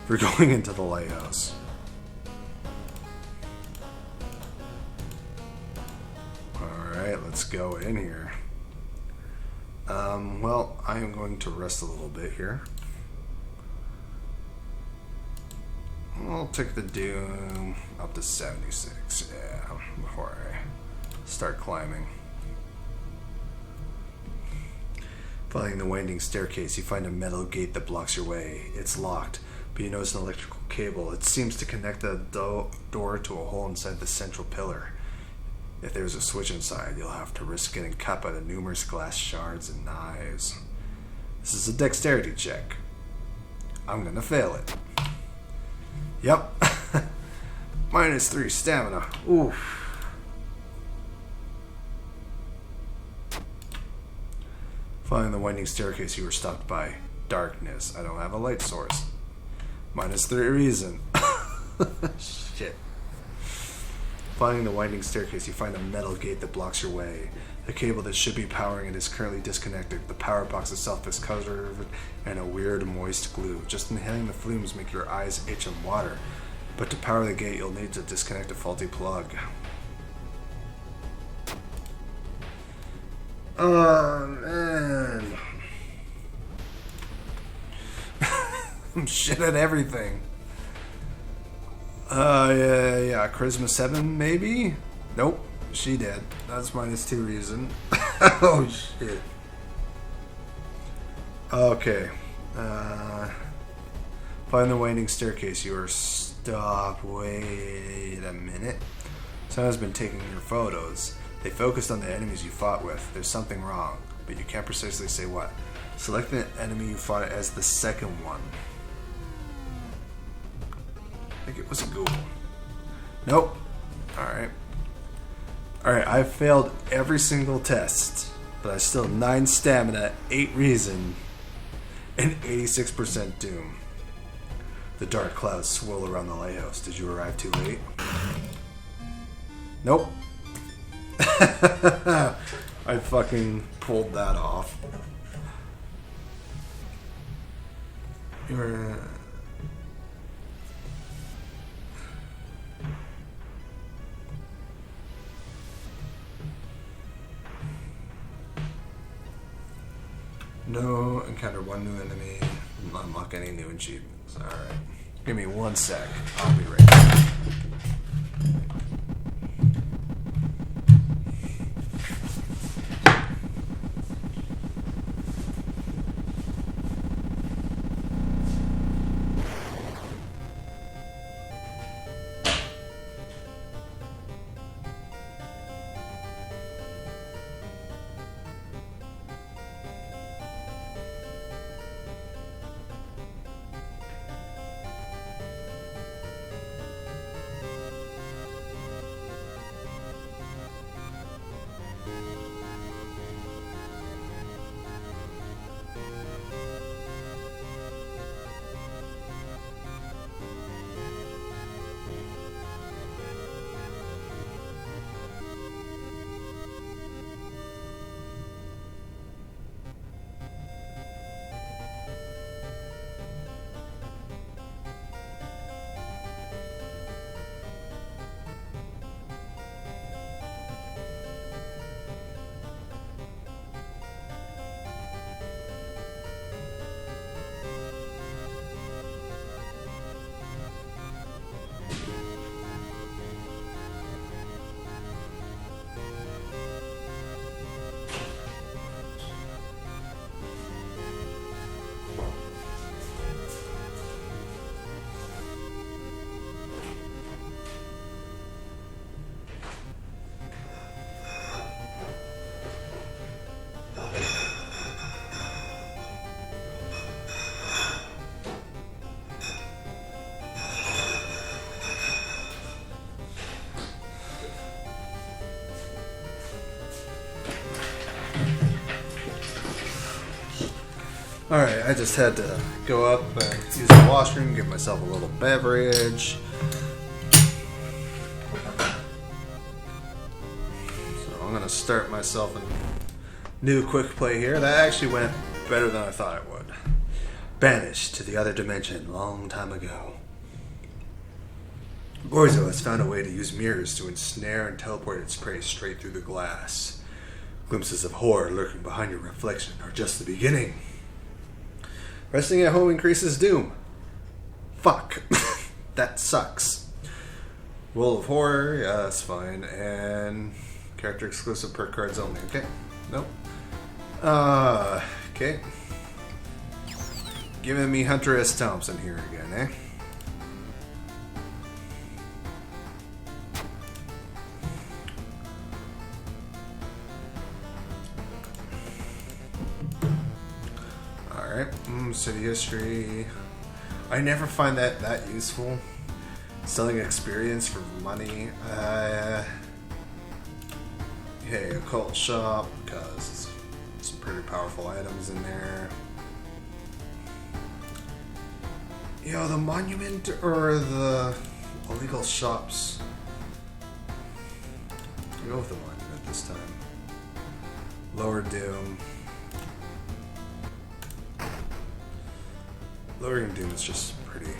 for going into the lighthouse. Alright, let's go in here. Well, I am going to rest a little bit here. I'll take the Doom up to 76, yeah, before I start climbing. Following the winding staircase, you find a metal gate that blocks your way. It's locked, but you notice an electrical cable. It seems to connect the door to a hole inside the central pillar. If there's a switch inside, you'll have to risk getting cut by the numerous glass shards and knives. This is a dexterity check. I'm gonna fail it. Yep. -3 stamina. Oof. Following the winding staircase, you were stopped by darkness. I don't have a light source. -3 reason. Shit. Following the winding staircase, you find a metal gate that blocks your way. The cable that should be powering it is currently disconnected. The power box itself is covered in a weird moist glue. Just inhaling the fumes make your eyes itch and water. But to power the gate, you'll need to disconnect a faulty plug. Oh, man. I'm shit at everything. Yeah. Charisma 7, maybe? Nope. She did. That's -2 reason. Oh, shit. Okay. Find the winding staircase. You are stopped. Wait a minute. Someone's been taking your photos. They focused on the enemies you fought with. There's something wrong, but you can't precisely say what. Select the enemy you fought as the second one. I think it was a ghoul. Nope. Alright. Alright, I've failed every single test, but I still have 9 stamina, 8 reason, and 86% doom. The dark clouds swirl around the lighthouse. Did you arrive too late? Nope. I fucking pulled that off. You're... No, encounter one new enemy. unlock any new achievements. Alright. Give me 1 sec. I'll be right back. Alright, I just had to go up and use the washroom, give myself a little beverage. So I'm going to start myself a new quick play here. That actually went better than I thought it would. Banished to the other dimension long time ago. Gorzo has found a way to use mirrors to ensnare and teleport its prey straight through the glass. Glimpses of horror lurking behind your reflection are just the beginning. Resting at home increases doom. Fuck. That sucks. World of Horror, yeah, that's fine. And character exclusive perk cards only. Okay. Nope. Okay. Giving me Hunter S. Thompson here again, eh? Alright, city history. I never find that useful. Selling experience for money. Hey, occult shop, because some pretty powerful items in there. Yo, the monument or the illegal shops? I'll go with the monument this time. Lower doom. Lowering doom is just pretty.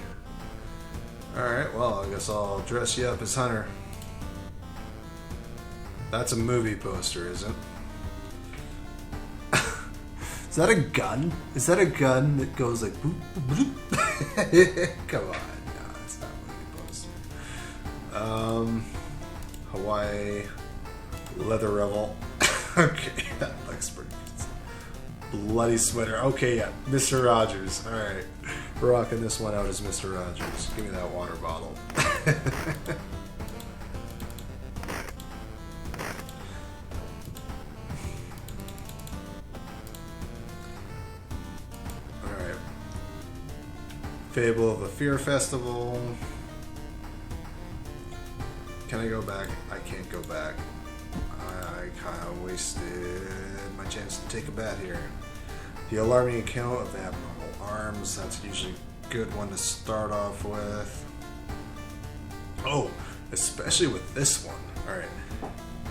Alright, well, I guess I'll dress you up as Hunter. That's a movie poster, isn't it? Is that a gun? Is that a gun that goes like boop, boop, boop? Come on. No, that's not a movie poster. Hawaii leather revel. Okay, that looks pretty good. Bloody sweater. Okay, yeah. Mr. Rogers. Alright. We're rocking this one out as Mr. Rogers. Give me that water bottle. Alright. Fable of a Fear Festival. Can I go back? I can't go back. I kind of wasted my chance to take a bet here. The alarming account of abnormal arms. That's usually a good one to start off with. Oh, especially with this one. Alright.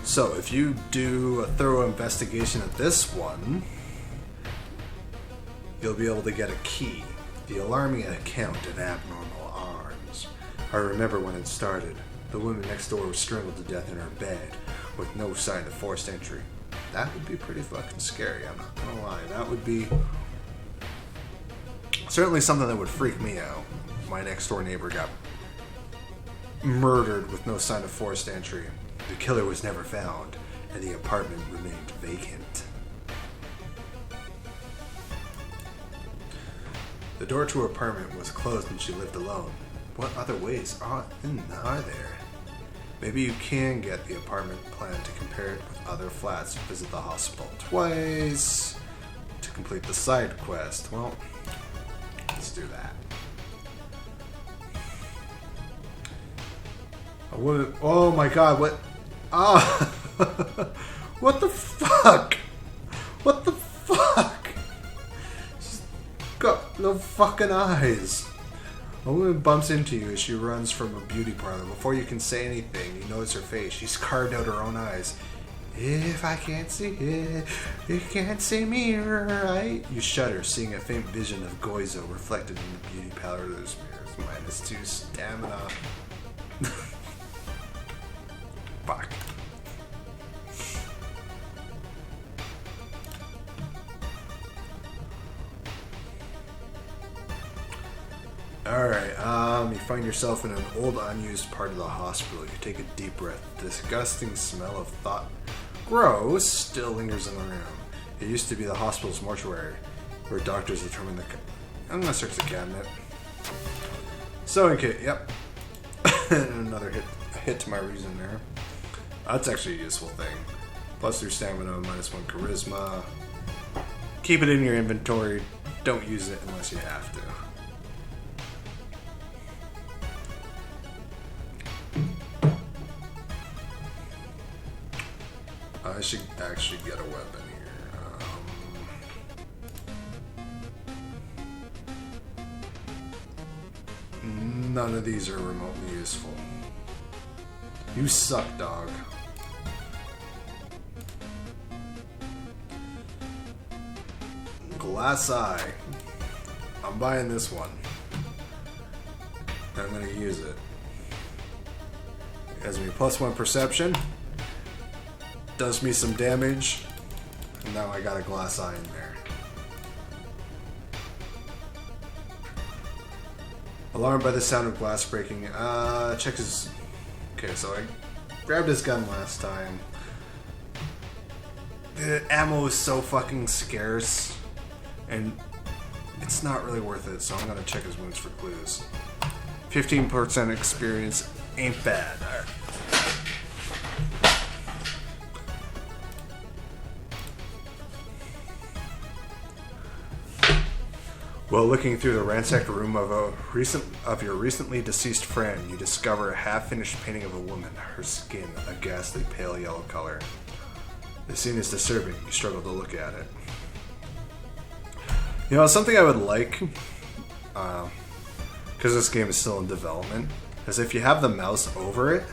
So, if you do a thorough investigation of this one, you'll be able to get a key. The alarming account of abnormal arms. I remember when it started. The woman next door was strangled to death in her bed, with no sign of forced entry. That would be pretty fucking scary, I'm not gonna lie. That would be Certainly something that would freak me out. My next door neighbor got murdered with no sign of forced entry. The killer was never found, and the apartment remained vacant. The door to her apartment was closed and she lived alone. What other ways are there? Maybe you can get the apartment plan to compare it with other flats. Visit the hospital twice to complete the side quest. Well, let's do that. Oh my god, what? Ah! What the fuck? What the fuck? She's got no fucking eyes. A woman bumps into you as she runs from a beauty parlor. Before you can say anything, you notice her face. She's carved out her own eyes. If I can't see it, you can't see me, right? You shudder, seeing a faint vision of Goizo reflected in the beauty parlor's mirrors. -2 stamina. Fuck. Alright, you find yourself in an old unused part of the hospital. You take a deep breath. The disgusting smell of thought gross still lingers in the room. It used to be the hospital's mortuary, where doctors determine I'm gonna search the cabinet. Sewing kit, yep. Another hit to my reason there. That's actually a useful thing. +3 stamina, -1 charisma. Keep it in your inventory. Don't use it unless you have to. I should actually get a weapon here. None of these are remotely useful. You suck, dog. Glass eye. I'm buying this one. I'm gonna use it. It has me +1 perception. Does me some damage. And now I got a glass eye in there. Alarmed by the sound of glass breaking. Check his... Okay, so I grabbed his gun last time. The ammo is so fucking scarce. And it's not really worth it, so I'm gonna check his wounds for clues. 15% experience ain't bad. Alright. While looking through the ransacked room of your recently deceased friend, you discover a half-finished painting of a woman, her skin a ghastly pale yellow color. The scene is disturbing. You struggle to look at it. You know, something I would like, because this game is still in development, is if you have the mouse over it,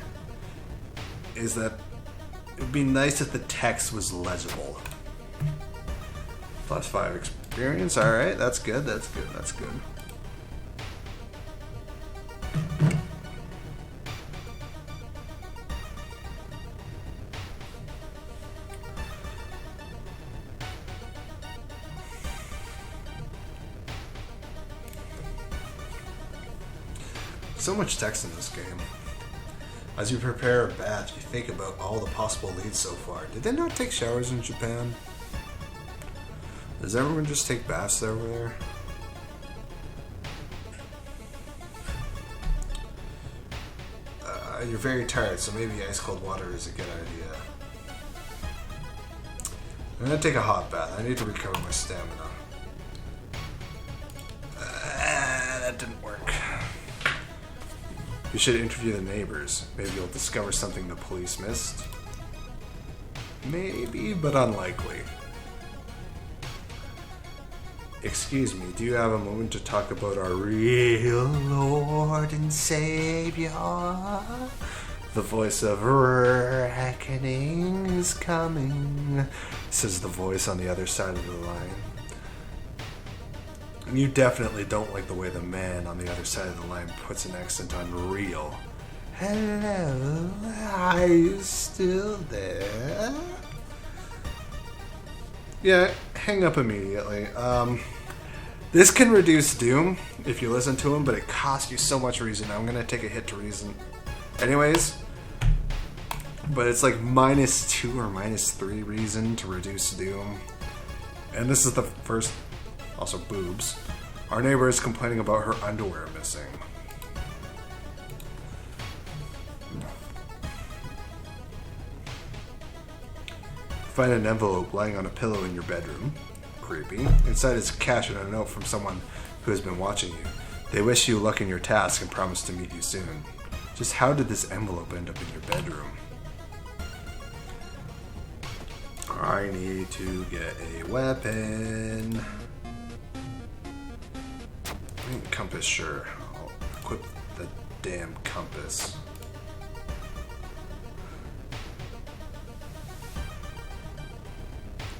is that it would be nice if the text was legible. +5 experience, alright, that's good, that's good, that's good. So much text in this game. As you prepare a bath, you think about all the possible leads so far. Did they not take showers in Japan? Does everyone just take baths over there? You're very tired, so maybe ice cold water is a good idea. I'm gonna take a hot bath. I need to recover my stamina. That didn't work. You should interview the neighbors. Maybe you'll discover something the police missed. Maybe, but unlikely. Excuse me, do you have a moment to talk about our real Lord and Savior? The voice of reckoning is coming, says the voice on the other side of the line. You definitely don't like the way the man on the other side of the line puts an accent on real. Hello, are you still there? Yeah, hang up immediately. This can reduce Doom if you listen to him, but it costs you so much reason. I'm going to take a hit to reason. Anyways, but it's like -2 or -3 reason to reduce Doom. And this is the first, also boobs. Our neighbor is complaining about her underwear missing. Find an envelope lying on a pillow in your bedroom. Creepy. Inside is cash and a note from someone who has been watching you. They wish you luck in your task and promise to meet you soon. Just how did this envelope end up in your bedroom? I need to get a weapon. Compass, sure. I'll equip the damn compass.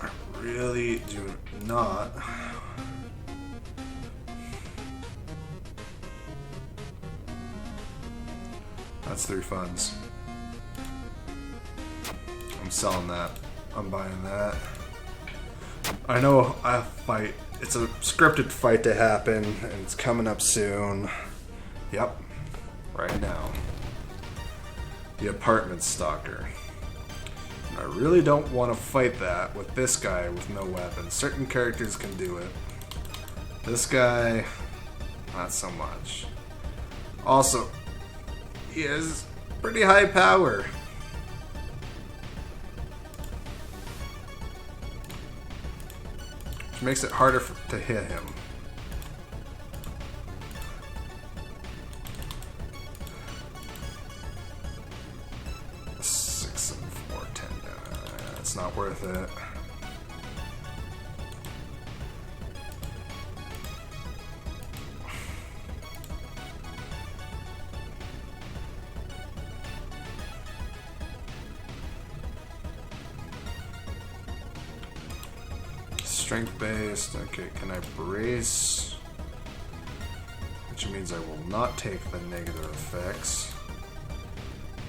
I really do not. That's 3 funds. I'm selling that. I'm buying that. I know a fight. It's a scripted fight to happen, and it's coming up soon. Yep. Right now. The apartment stalker. And I really don't want to fight that with this guy with no weapons. Certain characters can do it. This guy, not so much. Also, he has pretty high power. Which makes it harder to hit him. Six and 4, 10. It's not worth it. Strength based. Okay, can I brace? Which means I will not take the negative effects.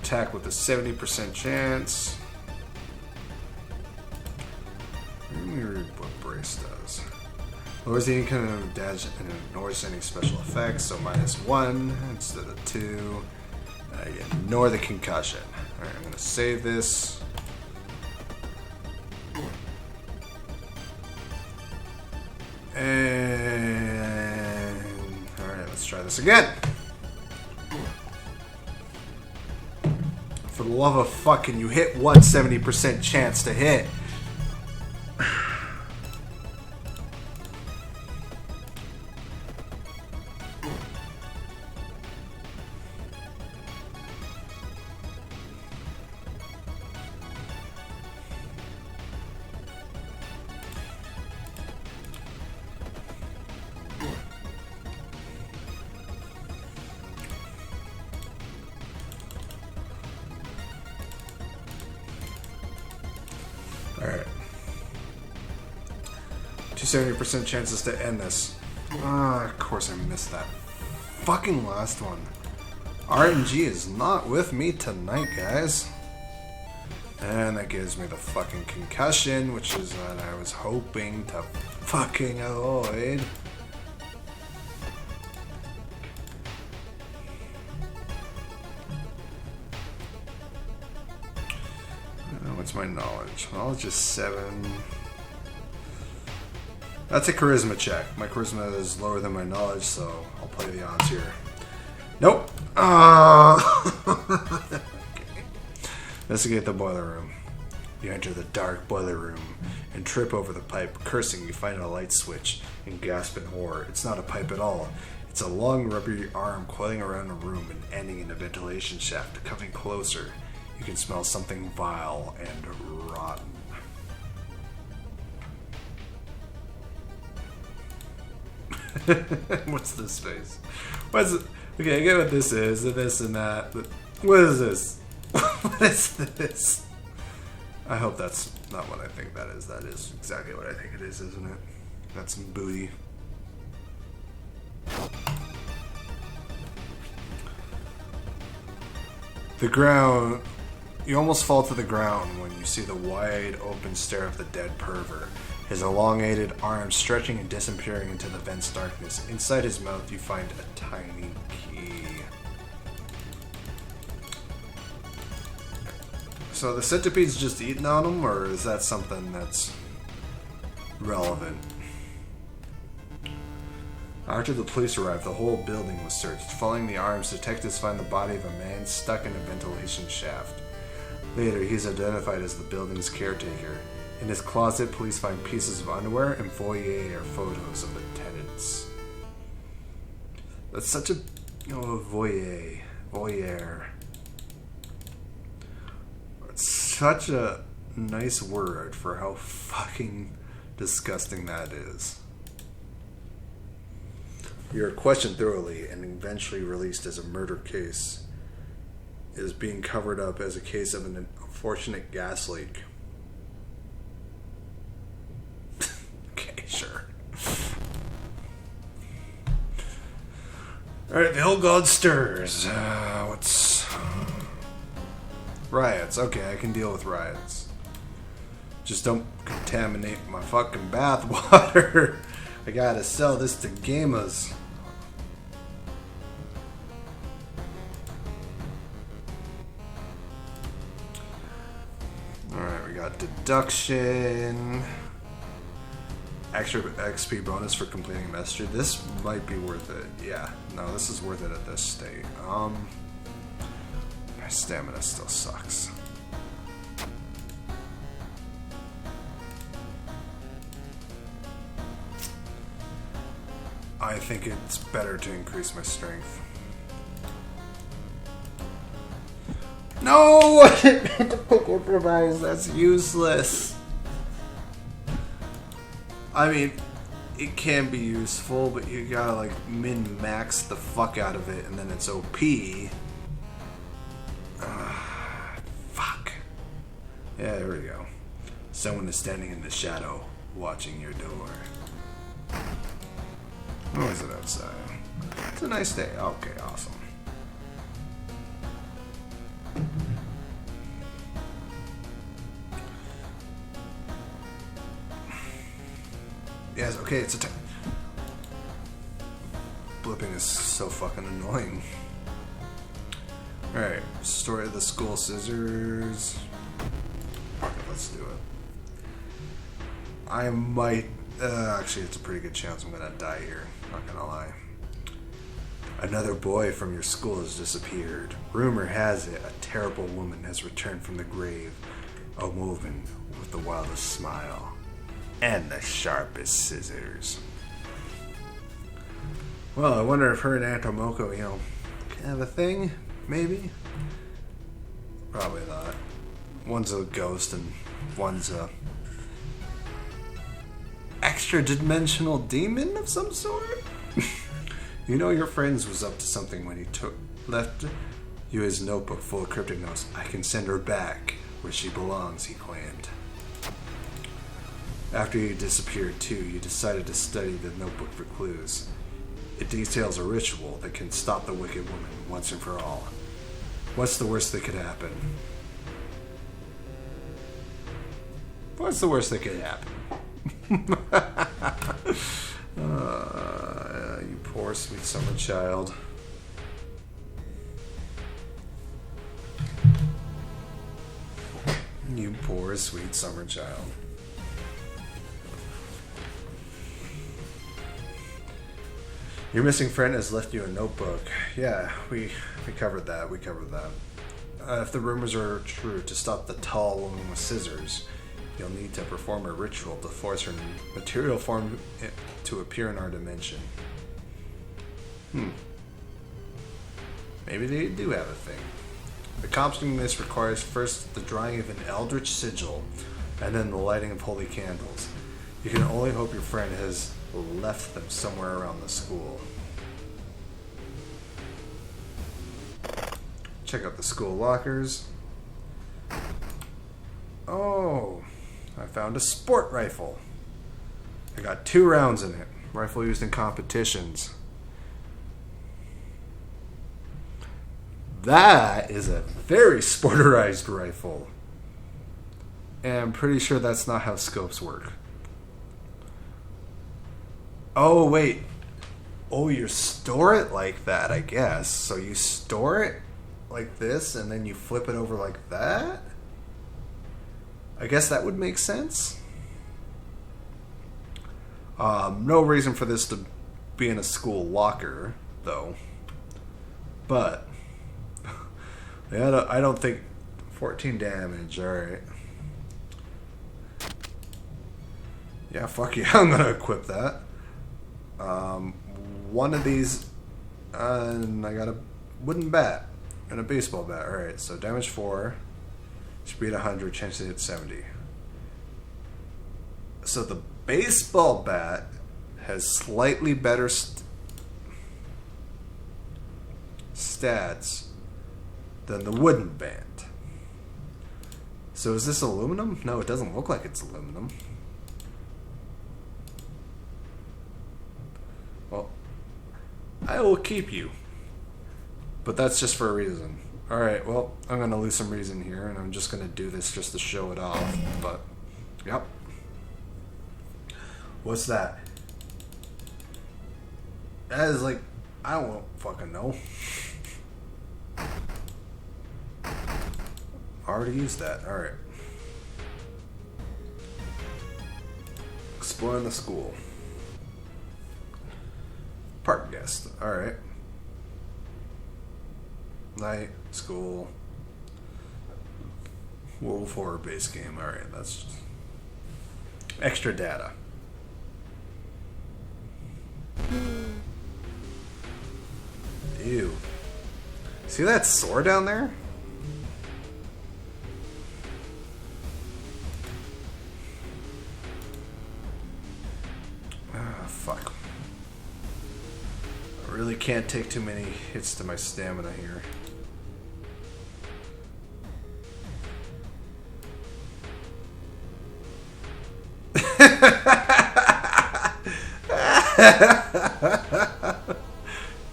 Attack with a 70% chance. Let me read what brace does. Lowers the income of damage and ignores any special effects, so -1 instead of 2. Ignore the concussion. Alright, I'm going to save this. And alright, let's try this again. For the love of fuck, can you hit 170% chance to hit? Alright. 270% chances to end this. Of course I missed that fucking last one. RNG is not with me tonight, guys. And that gives me the fucking concussion, which is what I was hoping to fucking avoid. What's my knowledge? Knowledge is 7. That's a charisma check. My charisma is lower than my knowledge, so I'll play the odds here. Nope. Okay. Investigate the boiler room. You enter the dark boiler room and trip over the pipe. Cursing, you find a light switch and gasp in horror. It's not a pipe at all. It's a long rubbery arm coiling around a room and ending in a ventilation shaft. Coming closer, you can smell something vile and rotten. What's this face? What's it? Okay, I get what this is, and this and that, but what is this? What is this? I hope that's not what I think that is. That is exactly what I think it is, isn't it? That's some booty. The ground... You almost fall to the ground when you see the wide open stare of the dead pervert. his elongated arms stretching and disappearing into the vent's darkness. Inside his mouth, you find a tiny key. So the centipede's just eating on him, or is that something that's relevant? After the police arrived, the whole building was searched. Following the arms, detectives find the body of a man stuck in a ventilation shaft. Later, he's identified as the building's caretaker. In his closet, police find pieces of underwear and voyeur photos of the tenants. That's such a... voyeur. Voyeur. It's such a nice word for how fucking disgusting that is. You're questioned thoroughly and eventually released as a murder case is being covered up as a case of an unfortunate gas leak. Okay, sure. Alright, the whole god stirs. What's... Riots. Okay, I can deal with riots. Just don't contaminate my fucking bathwater. I gotta sell this to gamers. Alright, we got deduction. Extra XP bonus for completing mastery. This might be worth it. Yeah, no, this is worth it at this state. My stamina still sucks. I think it's better to increase my strength. No! I didn't mean to pick improvise. That's useless. I mean, it can be useful, but you gotta like min-max the fuck out of it, and then it's OP. Fuck. Yeah, there we go. Someone is standing in the shadow, watching your door. What is it outside? It's a nice day. Okay, awesome. Yes, okay, it's a blipping is so fucking annoying. Alright, story of the school scissors. Okay, let's do it. I might... actually, it's a pretty good chance I'm gonna die here. Not gonna lie. Another boy from your school has disappeared. Rumor has it a terrible woman has returned from the grave. A woman with the wildest smile and the sharpest scissors. Well, I wonder if her and Aunt Tomoko, can have a thing? Maybe? Probably not. One's a ghost and one's a extra-dimensional demon of some sort? You know your friend was up to something when he left you his notebook full of cryptic notes. I can send her back where she belongs, he claimed. After you disappeared too, you decided to study the notebook for clues. It details a ritual that can stop the wicked woman once and for all. What's the worst that could happen? What's the worst that could happen? You poor sweet summer child. You poor sweet summer child. Your missing friend has left you a notebook. Yeah, we covered that. If the rumors are true, to stop the tall woman with scissors, you'll need to perform a ritual to force her material form to appear in our dimension. Maybe they do have a thing. Accomplishing this requires first the drawing of an eldrich sigil, and then the lighting of holy candles. You can only hope your friend has left them somewhere around the school. Check out the school lockers. Oh, I found a sport rifle. I got 2 rounds in it. Rifle used in competitions. That is a very sporterized rifle. And I'm pretty sure that's not how scopes work. Oh, wait. Oh, you store it like that, I guess. So you store it like this, and then you flip it over like that? I guess that would make sense. No reason for this to be in a school locker, though. But, yeah, I don't think... 14 damage, alright. Yeah, fuck yeah, I'm gonna equip that. One of these, and I got a wooden bat and a baseball bat. Alright, so damage 4, speed 100, chance to hit 70. So the baseball bat has slightly better stats than the wooden bat. So is this aluminum? No, it doesn't look like it's aluminum. Well, I will keep you. But that's just for a reason. Alright, well, I'm going to lose some reason here, and I'm just going to do this just to show it off. But, yep. What's that? That is like, I don't fucking know. Already used that. Alright. Exploring the school. Park guest. Alright. Night, school. World 4 base game. Alright, that's just extra data. Ew. See that sword down there? Ah, fuck. I really can't take too many hits to my stamina here.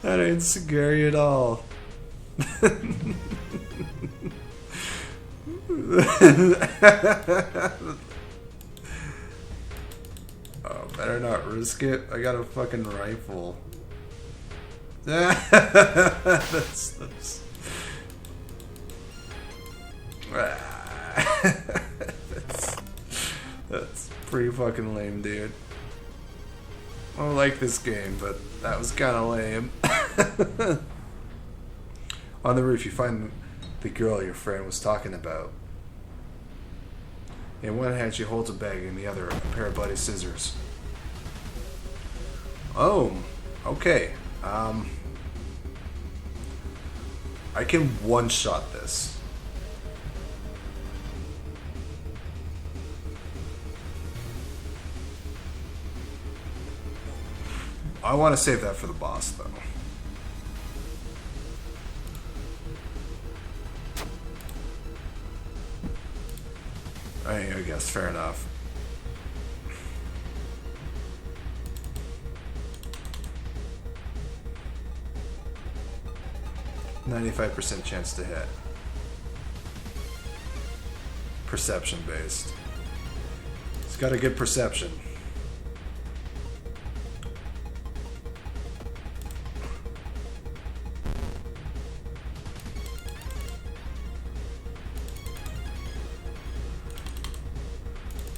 That ain't scary at all. Oh, better not risk it. I got a fucking rifle. that's pretty fucking lame, dude. I don't like this game, but that was kind of lame. On the roof, you find the girl your friend was talking about. In one hand, she holds a bag, in the other, a pair of bloody scissors. Oh, okay. I can one-shot this. I want to save that for the boss, though. I guess, fair enough. %95 chance to hit. Perception based. It's got a good perception.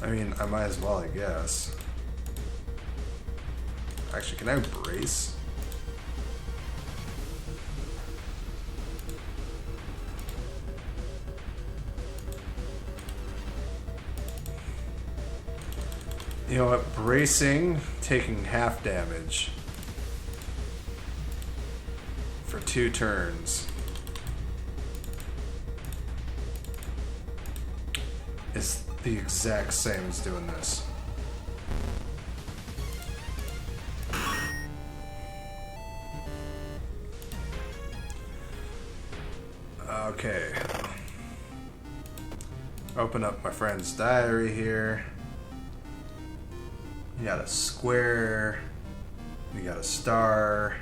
I mean, I might as well, I guess. Actually, can I brace? You know what? Bracing, taking half damage for 2 turns is the exact same as doing this. Okay. Open up my friend's diary here. You got a square, you got a star,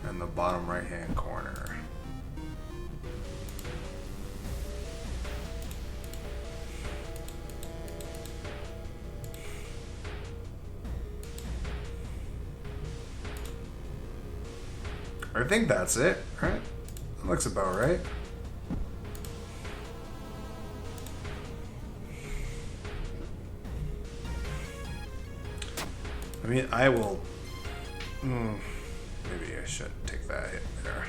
in the bottom right hand corner. I think that's it, right? That looks about right. I mean, I will... maybe I should take that hit there.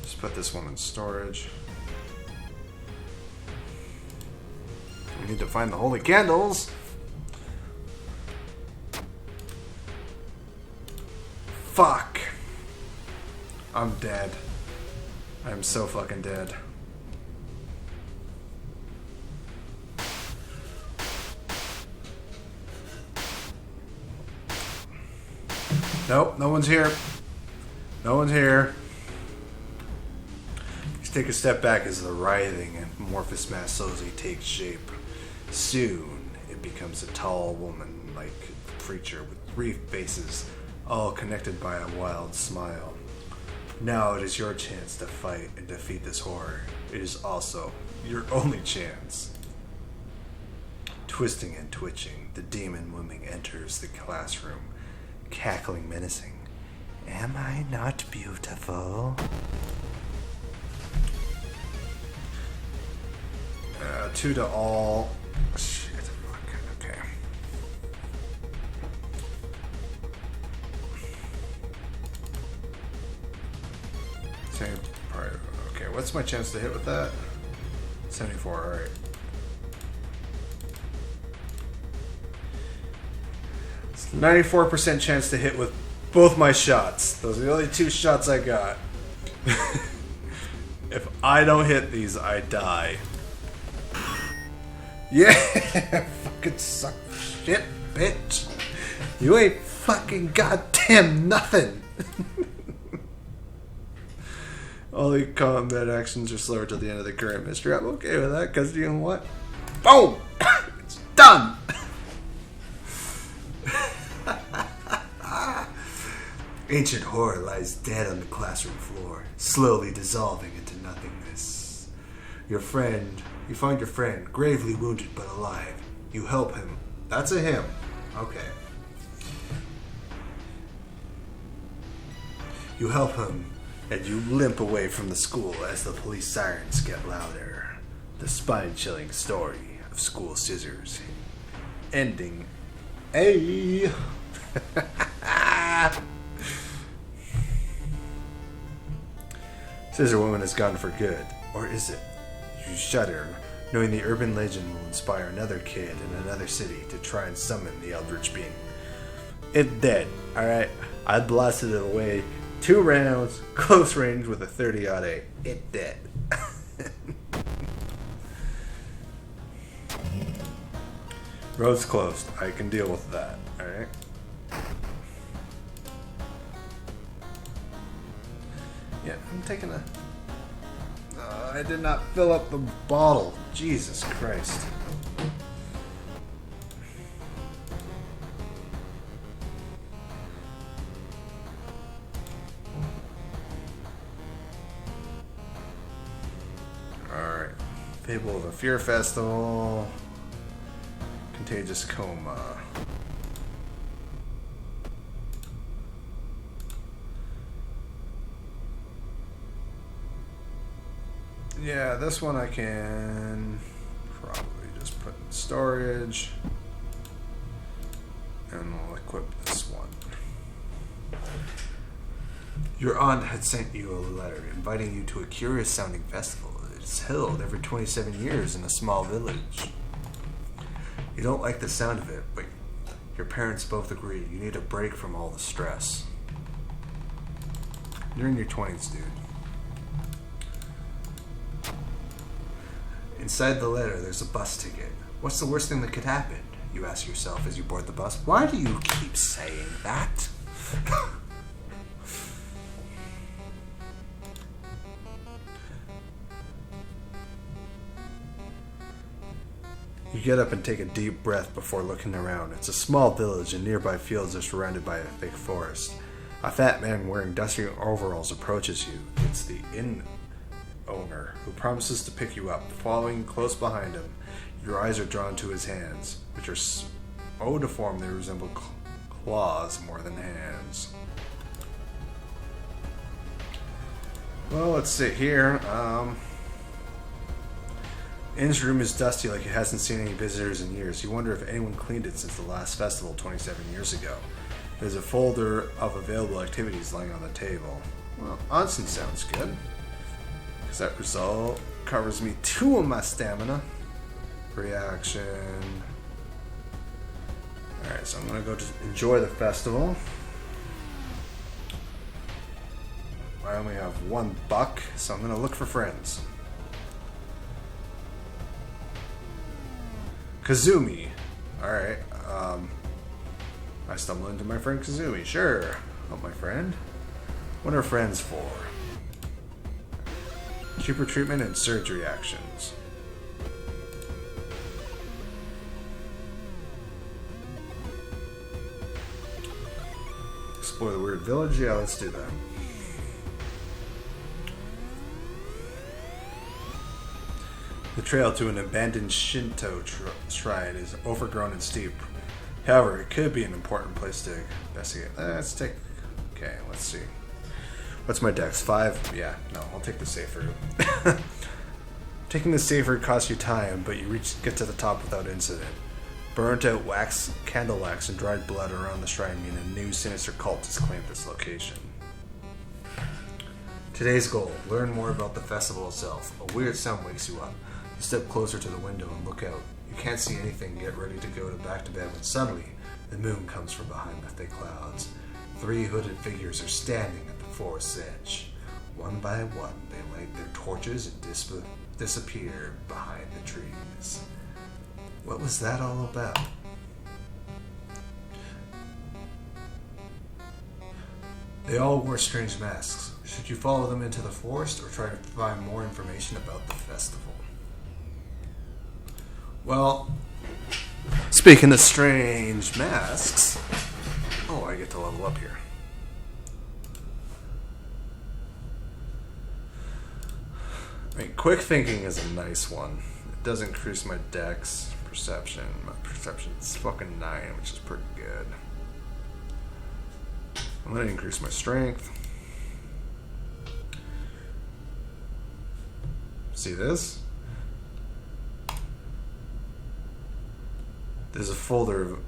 Just put this one in storage. We need to find the holy candles. Fuck. I'm dead. I'm so fucking dead. Nope, no one's here. No one's here. Let's take a step back as the writhing and amorphous mass slowly takes shape. Soon, it becomes a tall woman-like creature with 3 faces, all connected by a wild smile. Now it is your chance to fight and defeat this horror. It is also your only chance. Twisting and twitching, the demon woman enters the classroom, cackling menacing. Am I not beautiful? 2 to all. Shit, fuck. Okay. Same. Alright, okay. What's my chance to hit with that? 74, alright. It's 94% chance to hit with both my shots. Those are the only 2 shots I got. If I don't hit these, I die. Yeah! Fucking suck shit, bitch. You ain't fucking goddamn nothing. All the combat actions are slower till the end of the current mystery. I'm okay with that, because you know what? Boom! It's done! Ancient horror lies dead on the classroom floor, slowly dissolving into nothingness. You find your friend, gravely wounded but alive. You help him. That's a him. Okay. You help him, and you limp away from the school as the police sirens get louder. The spine-chilling story of school scissors. Ending. A. Scissor Woman is gone for good. Or is it? You shudder, knowing the urban legend will inspire another kid in another city to try and summon the eldrich being. It's dead, alright? I blasted it away 2 rounds, close range with a 30-08. It's dead. Road's closed. I can deal with that, alright? Yeah, I'm taking a... I did not fill up the bottle. Jesus Christ. Alright. Fable of a Fear Festival. Contagious Coma. Yeah, this one I can probably just put in storage. And we'll equip this one. Your aunt had sent you a letter inviting you to a curious sounding festival. It's held every 27 years in a small village. You don't like the sound of it, but your parents both agree you need a break from all the stress. You're in your 20s, dude. Inside the letter, there's a bus ticket. What's the worst thing that could happen? You ask yourself as you board the bus. Why do you keep saying that? You get up and take a deep breath before looking around. It's a small village and nearby fields are surrounded by a thick forest. A fat man wearing dusty overalls approaches you. It's the inn owner who promises to pick you up. Following close behind him, your eyes are drawn to his hands, which are so deformed they resemble claws more than hands. Well, let's sit here. Inn's room is dusty like it hasn't seen any visitors in years. You wonder if anyone cleaned it since the last festival 27 years ago. There's a folder of available activities lying on the table. Well, onsen sounds good. Because that result covers me 2 of my stamina. Reaction. Alright, so I'm going to go just enjoy the festival. I only have $1, so I'm going to look for friends. Kazumi. Alright. I stumble into my friend Kazumi. Sure. Help my friend. What are friends for? Cheaper treatment and surge reactions. Explore the weird village? Yeah, let's do that. The trail to an abandoned Shinto shrine is overgrown and steep. However, it could be an important place to investigate. Let's take... Okay, let's see. What's my dex? 5? Yeah, no, I'll take the safe route. Taking the safe route costs you time, but you get to the top without incident. Burnt out wax, candle wax, and dried blood around the shrine mean a new sinister cult has claimed this location. Today's goal, learn more about the festival itself. A weird sound wakes you up. You step closer to the window and look out. You can't see anything, get ready to go back to bed when suddenly the moon comes from behind the thick clouds. 3 hooded figures are standing at the forest's edge. One by one, they light their torches and disappear behind the trees. What was that all about? They all wore strange masks. Should you follow them into the forest or try to find more information about the festival? Well, speaking of strange masks... Oh, I get to level up here. I mean, quick thinking is a nice one. It does increase my dex, perception. My perception's fucking 9, which is pretty good. I'm gonna increase my strength. See this? There's a folder of...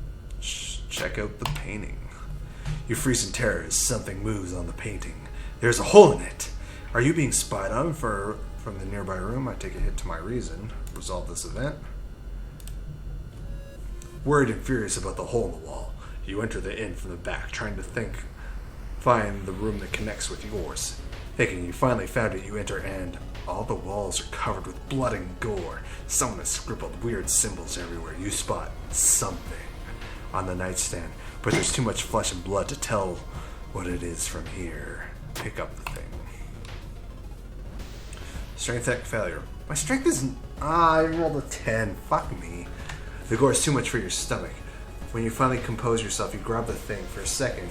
Check out the painting. You freeze in terror as something moves on the painting. There's a hole in it. Are you being spied on from the nearby room? I take a hit to my reason. Resolve this event. Worried and furious about the hole in the wall, you enter the inn from the back, trying to find the room that connects with yours. Thinking you finally found it, you enter and all the walls are covered with blood and gore. Someone has scribbled weird symbols everywhere. You spot something on the nightstand, but there's too much flesh and blood to tell what it is from here. Pick up the thing. Strength check failure. My strength isn't... I rolled a 10. Fuck me. The gore is too much for your stomach. When you finally compose yourself, you grab the thing. For a second,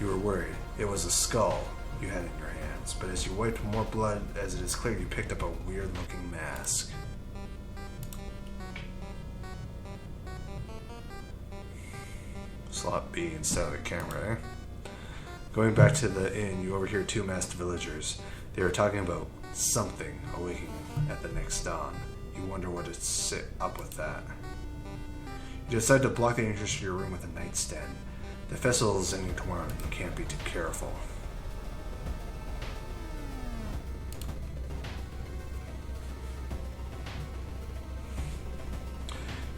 you were worried. It was a skull you had in your hands. But as you wiped more blood, as it is clear, you picked up a weird-looking mask. Slot B instead of the camera, eh? Going back to the inn, you overhear 2 masked villagers. They are talking about something awaking at the next dawn. You wonder what is up with that. You decide to block the entrance to your room with a nightstand. The festival is ending tomorrow and you can't be too careful.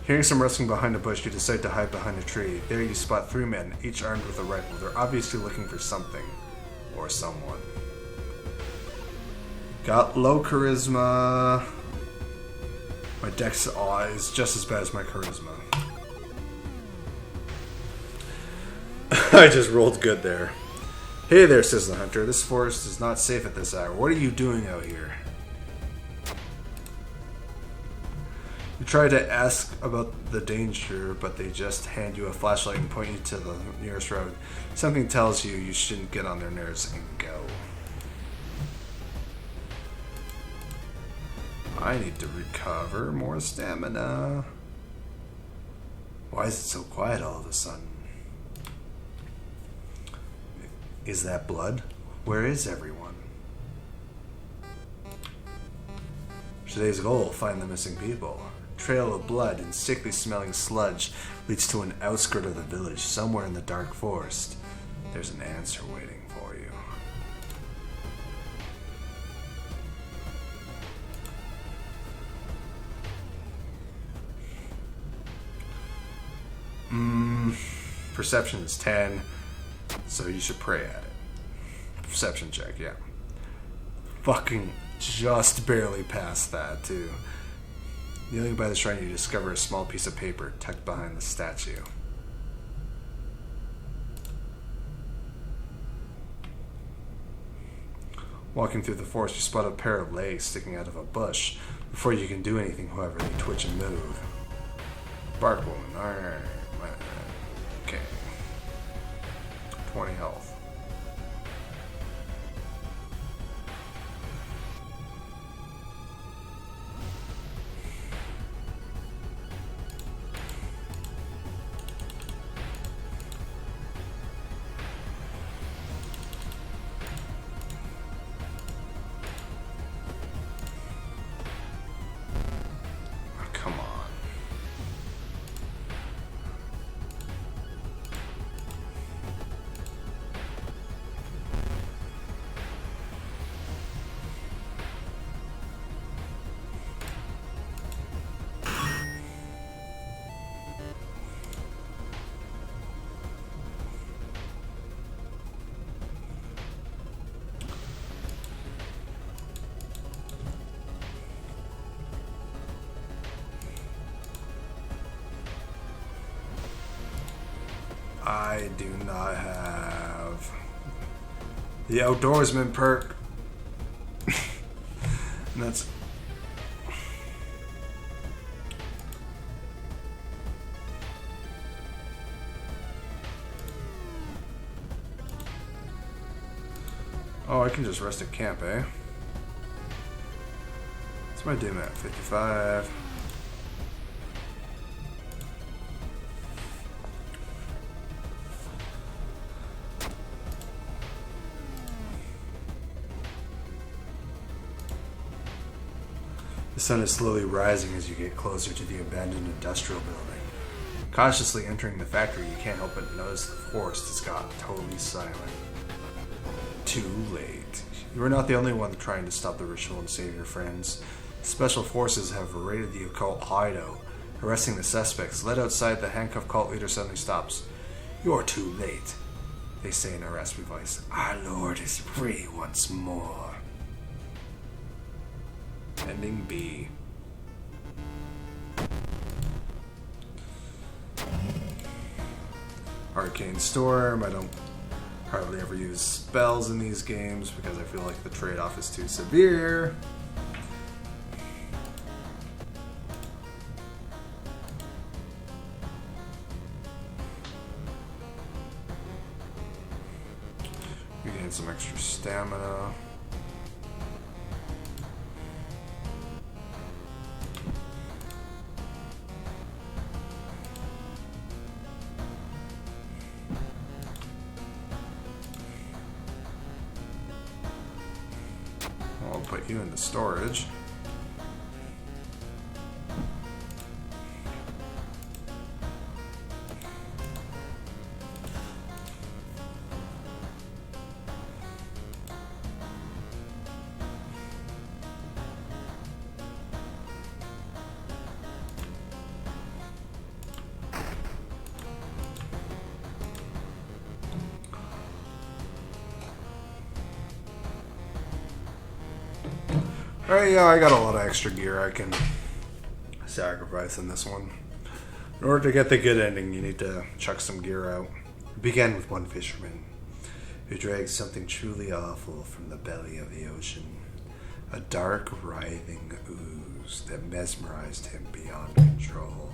Hearing some rustling behind a bush, you decide to hide behind a tree. There you spot 3 men, each armed with a rifle. They're obviously looking for something. Or someone. Got low charisma. My dex is just as bad as my charisma. I just rolled good there. Hey there, says the hunter. This forest is not safe at this hour. What are you doing out here? You try to ask about the danger, but they just hand you a flashlight and point you to the nearest road. Something tells you you shouldn't get on their nerves and go. I need to recover more stamina. Why is it so quiet all of a sudden? Is that blood? Where is everyone? Today's goal, find the missing people. Trail of blood and sickly smelling sludge leads to an outskirt of the village, somewhere in the dark forest. There's an answer waiting for you. Perception is 10, so you should pray at it. Perception check, yeah. Fucking just barely passed that, too. Kneeling by the shrine, you discover a small piece of paper tucked behind the statue. Walking through the forest, you spot a pair of legs sticking out of a bush. Before you can do anything, however, they twitch and move. Bark woman, alright. Okay. 20 health. Come on. I do not have the outdoorsman perk. And that's oh, I can just rest at camp, eh? What's my doom at? 55. The sun is slowly rising as you get closer to the abandoned industrial building. Cautiously entering the factory, you can't help but notice the forest has gotten totally silent. Too late. You are not the only one trying to stop the ritual and save your friends. Special forces have raided the occult hideout, arresting the suspects. Led outside, the handcuffed cult leader suddenly stops. You're too late, they say in a raspy voice. Our Lord is free once more. Ending B. Arcane Storm. I don't hardly ever use spells in these games because I feel like the trade-off is too severe. You gain some extra stamina. I'll put you into storage. Alright, yeah, I got a lot of extra gear I can sacrifice in this one. In order to get the good ending, you need to chuck some gear out. We began with one fisherman who dragged something truly awful from the belly of the ocean. A dark, writhing ooze that mesmerized him beyond control.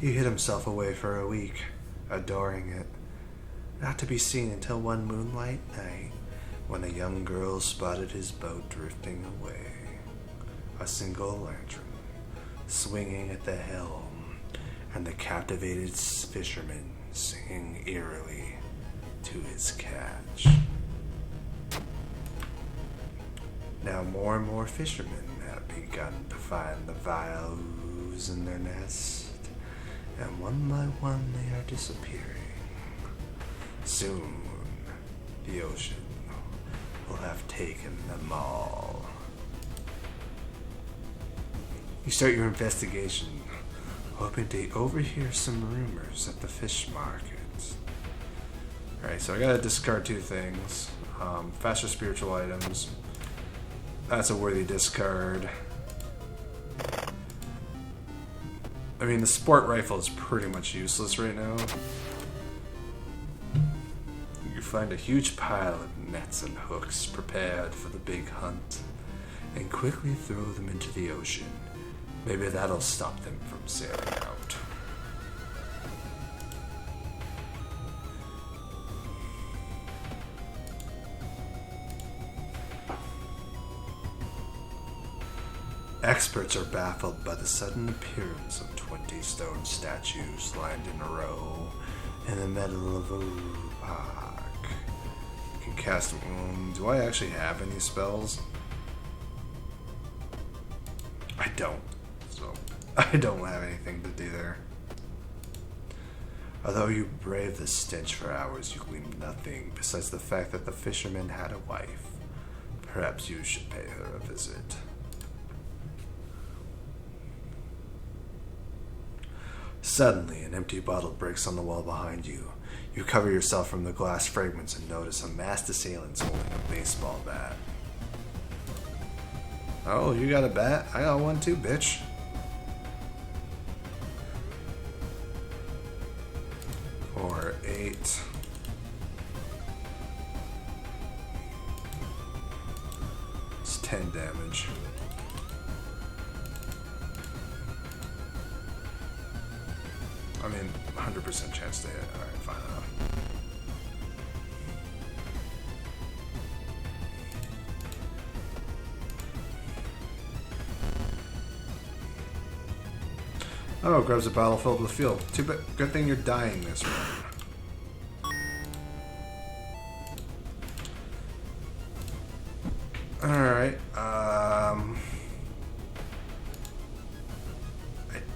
He hid himself away for a week, adoring it, not to be seen until one moonlight night, when a young girl spotted his boat drifting away. A single lantern swinging at the helm, and the captivated fisherman singing eerily to his catch. Now more and more fishermen have begun to find the vile ooze in their nest, and one by one they are disappearing. Soon, the ocean will have taken them all. You start your investigation, hoping to overhear some rumors at the fish market. Alright, so I gotta discard 2 things. Faster spiritual items. That's a worthy discard. I mean, the sport rifle is pretty much useless right now. You find a huge pile of nets and hooks prepared for the big hunt, and quickly throw them into the ocean. Maybe that'll stop them from sailing out. Experts are baffled by the sudden appearance of 20 stone statues lined in a row in the middle of a park. You can cast... do I actually have any spells? I don't. So, I don't have anything to do there. Although you brave the stench for hours, you glean nothing besides the fact that the fisherman had a wife. Perhaps you should pay her a visit. Suddenly, an empty bottle breaks on the wall behind you. You cover yourself from the glass fragments and notice a masked assailant holding a baseball bat. Oh, you got a bat? I got one too, bitch. Or 8. It's 10 damage. I mean, 100% chance to hit. Alright, fine enough. Oh, grabs a bottle filled with fuel. Too bad. Good thing you're dying this run. Alright, I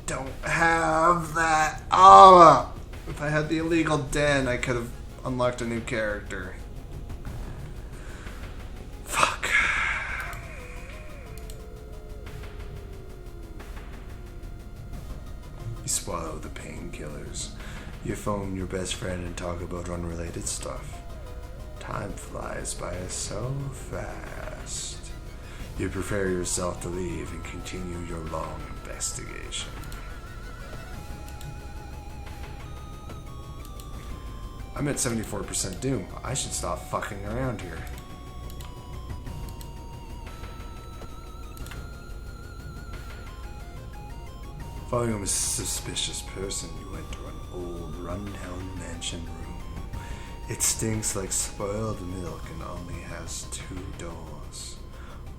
don't have that. Oh! If I had the illegal den, I could have unlocked a new character. Fuck. You swallow the painkillers. You phone your best friend and talk about unrelated stuff. Time flies by so fast. You prepare yourself to leave and continue your long investigation. I'm at 74% doom. I should stop fucking around here. Following a suspicious person, you enter an old, run-down mansion room. It stinks like spoiled milk and only has 2 doors,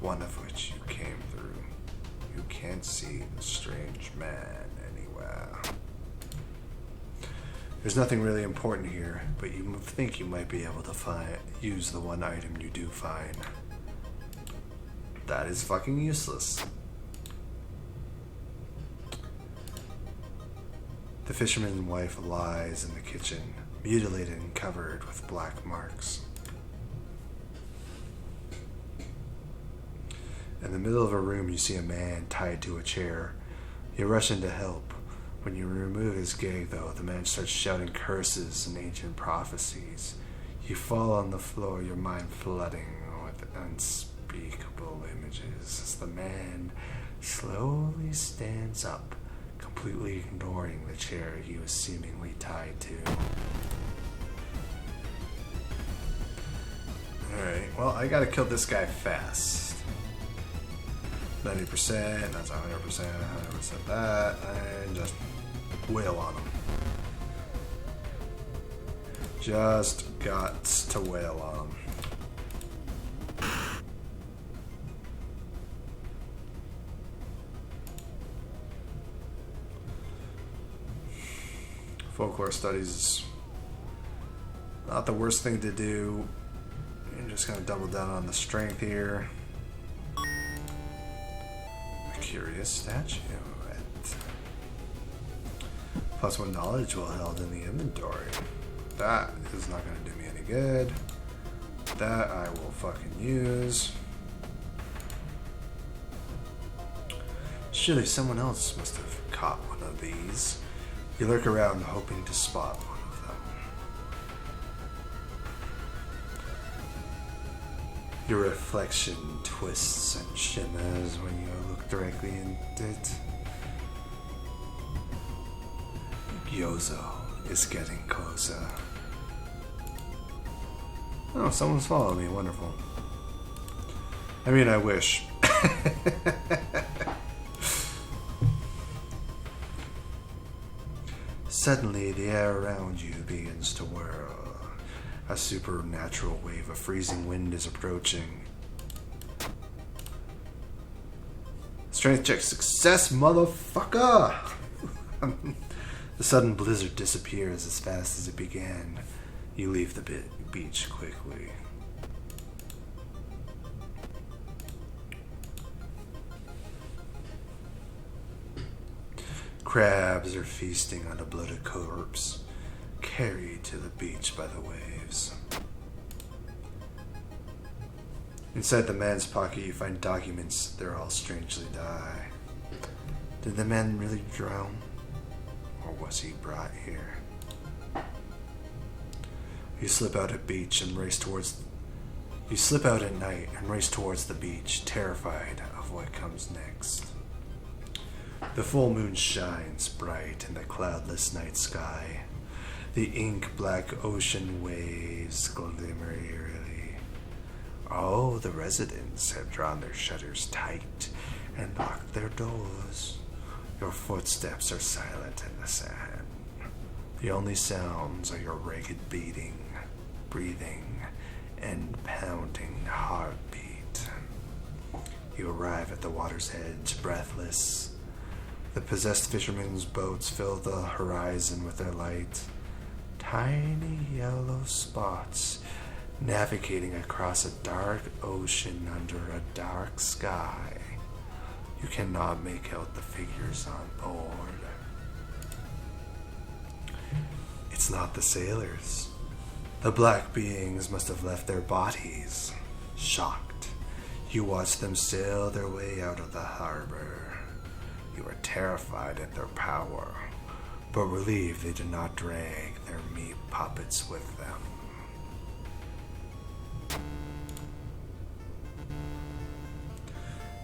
one of which you came through. You can't see the strange man anywhere. There's nothing really important here, but you think you might be able to use the one item you do find. That is fucking useless. The fisherman's wife lies in the kitchen, mutilated and covered with black marks. In the middle of a room, you see a man tied to a chair. You rush in to help. When you remove his gag, though, the man starts shouting curses and ancient prophecies. You fall on the floor, your mind flooding with unspeakable images as the man slowly stands up, completely ignoring the chair he was seemingly tied to. Alright, well, I gotta kill this guy fast. 90%, that's 100%, 100% that, and just wail on him. Just got to wail on him. Folklore studies Not the worst thing to do. I'm just gonna double down on the strength here. A curious statue. +1 knowledge while held in the inventory. That is not gonna do me any good. That I will fucking use. Surely someone else must have caught one of these. You lurk around hoping to spot one of them. Your reflection twists and shimmers when you look directly into it. Gyozo is getting closer. Oh, someone's following me. Wonderful. I mean, I wish. Suddenly, the air around you begins to whirl. A supernatural wave of freezing wind is approaching. Strength check success, motherfucker! The sudden blizzard disappears as fast as it began. You leave the beach quickly. Crabs are feasting on a bloated corpse, carried to the beach by the waves. Inside the man's pocket, you find documents. They're all strangely dry. Did the man really drown? Or was he brought here? You slip out at beach and race towards. You slip out at night and race towards the beach, terrified of what comes next. The full moon shines bright in the cloudless night sky. The ink-black ocean waves glimmer eerily. All the residents have drawn their shutters tight and locked their doors. Your footsteps are silent in the sand. The only sounds are your ragged beating, breathing, and pounding heartbeat. You arrive at the water's edge, breathless. The possessed fishermen's boats fill the horizon with their light. Tiny yellow spots navigating across a dark ocean under a dark sky. You cannot make out the figures on board. It's not the sailors. The black beings must have left their bodies. Shocked, you watch them sail their way out of the harbor. You are terrified at their power, but relieved they do not drag their meat puppets with them.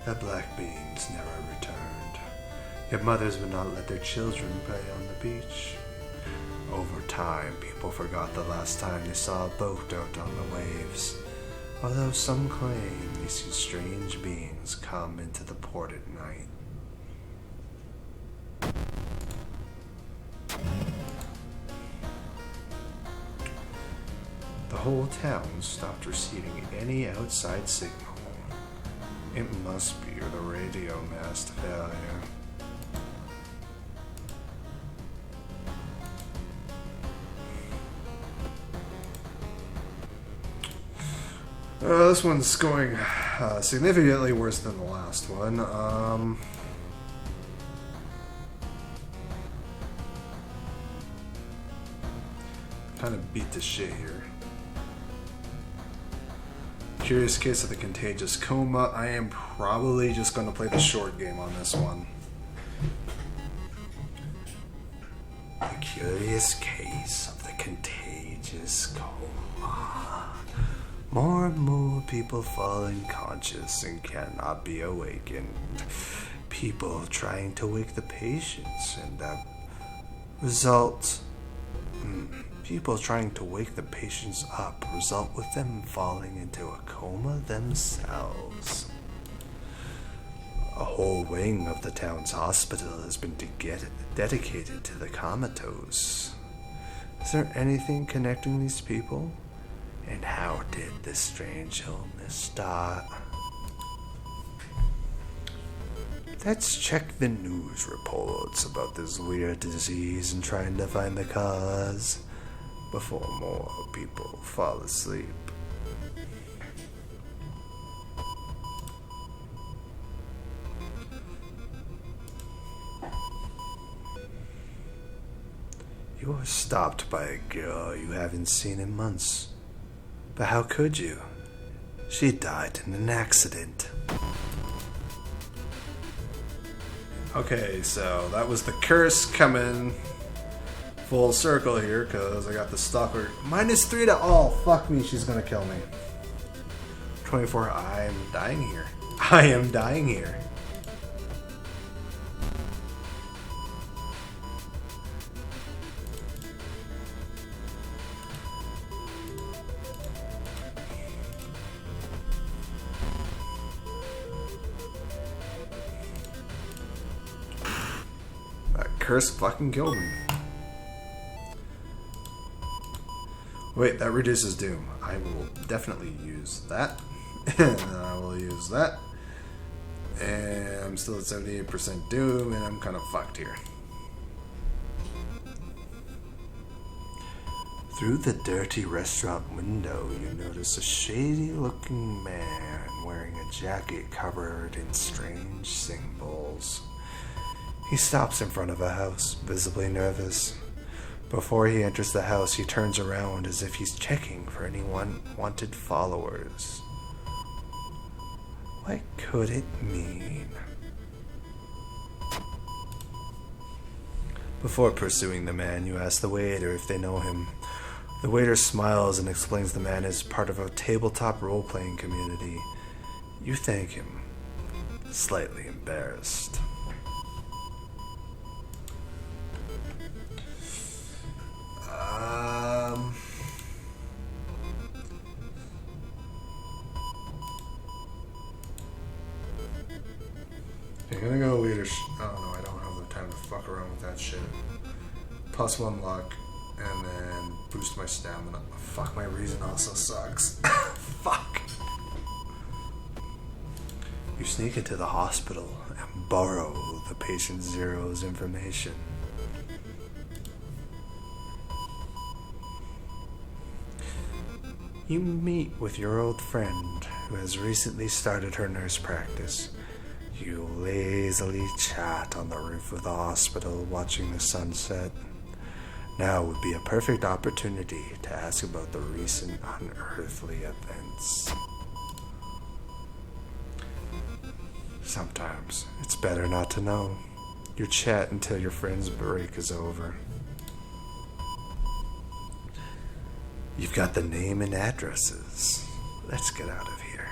The black beings never returned, yet mothers would not let their children play on the beach. Over time, people forgot the last time they saw a boat out on the waves, although some claim they see strange beings come into the port at night. The whole town stopped receiving any outside signal. It must be the radio mast failure. This one's going significantly worse than the last one. Kind of beat the shit here. Curious Case of the Contagious Coma. I am probably just going to play the short game on this one. The Curious Case of the Contagious Coma. More and more people fall unconscious and cannot be awakened. People trying to wake the patients, and that result. People trying to wake the patients up result with them falling into a coma themselves. A whole wing of the town's hospital has been dedicated to the comatose. Is there anything connecting these people? And how did this strange illness start? Let's check the news reports about this weird disease and trying to find the cause. before more people fall asleep. You were stopped by a girl you haven't seen in months. But how could you? She died in an accident. Okay, so that was the curse coming full circle here, because I got the stalker. -3 to all. Fuck me, she's gonna kill me. 24, I am dying here. I am dying here. Curse fucking killed me. Wait, that reduces doom. I will definitely use that. And I will use that. And I'm still at 78% doom, and I'm kind of fucked here. Through the dirty restaurant window, you notice a shady-looking man wearing a jacket covered in strange symbols. He stops in front of a house, visibly nervous. Before he enters the house, he turns around as if he's checking for any wanted followers. What could it mean? Before pursuing the man, you ask the waiter if they know him. The waiter smiles and explains the man is part of a tabletop role-playing community. You thank him, slightly embarrassed. I'm gonna go leader. Oh no, I don't have the time to fuck around with that shit. +1 luck, and then boost my stamina. Fuck, my reason also sucks. Fuck. You sneak into the hospital and borrow the patient zero's information. You meet with your old friend who has recently started her nurse practice. You lazily chat on the roof of the hospital watching the sunset. Now would be a perfect opportunity to ask about the recent unearthly events. Sometimes it's better not to know. You chat until your friend's break is over. You've got the name and addresses. Let's get out of here.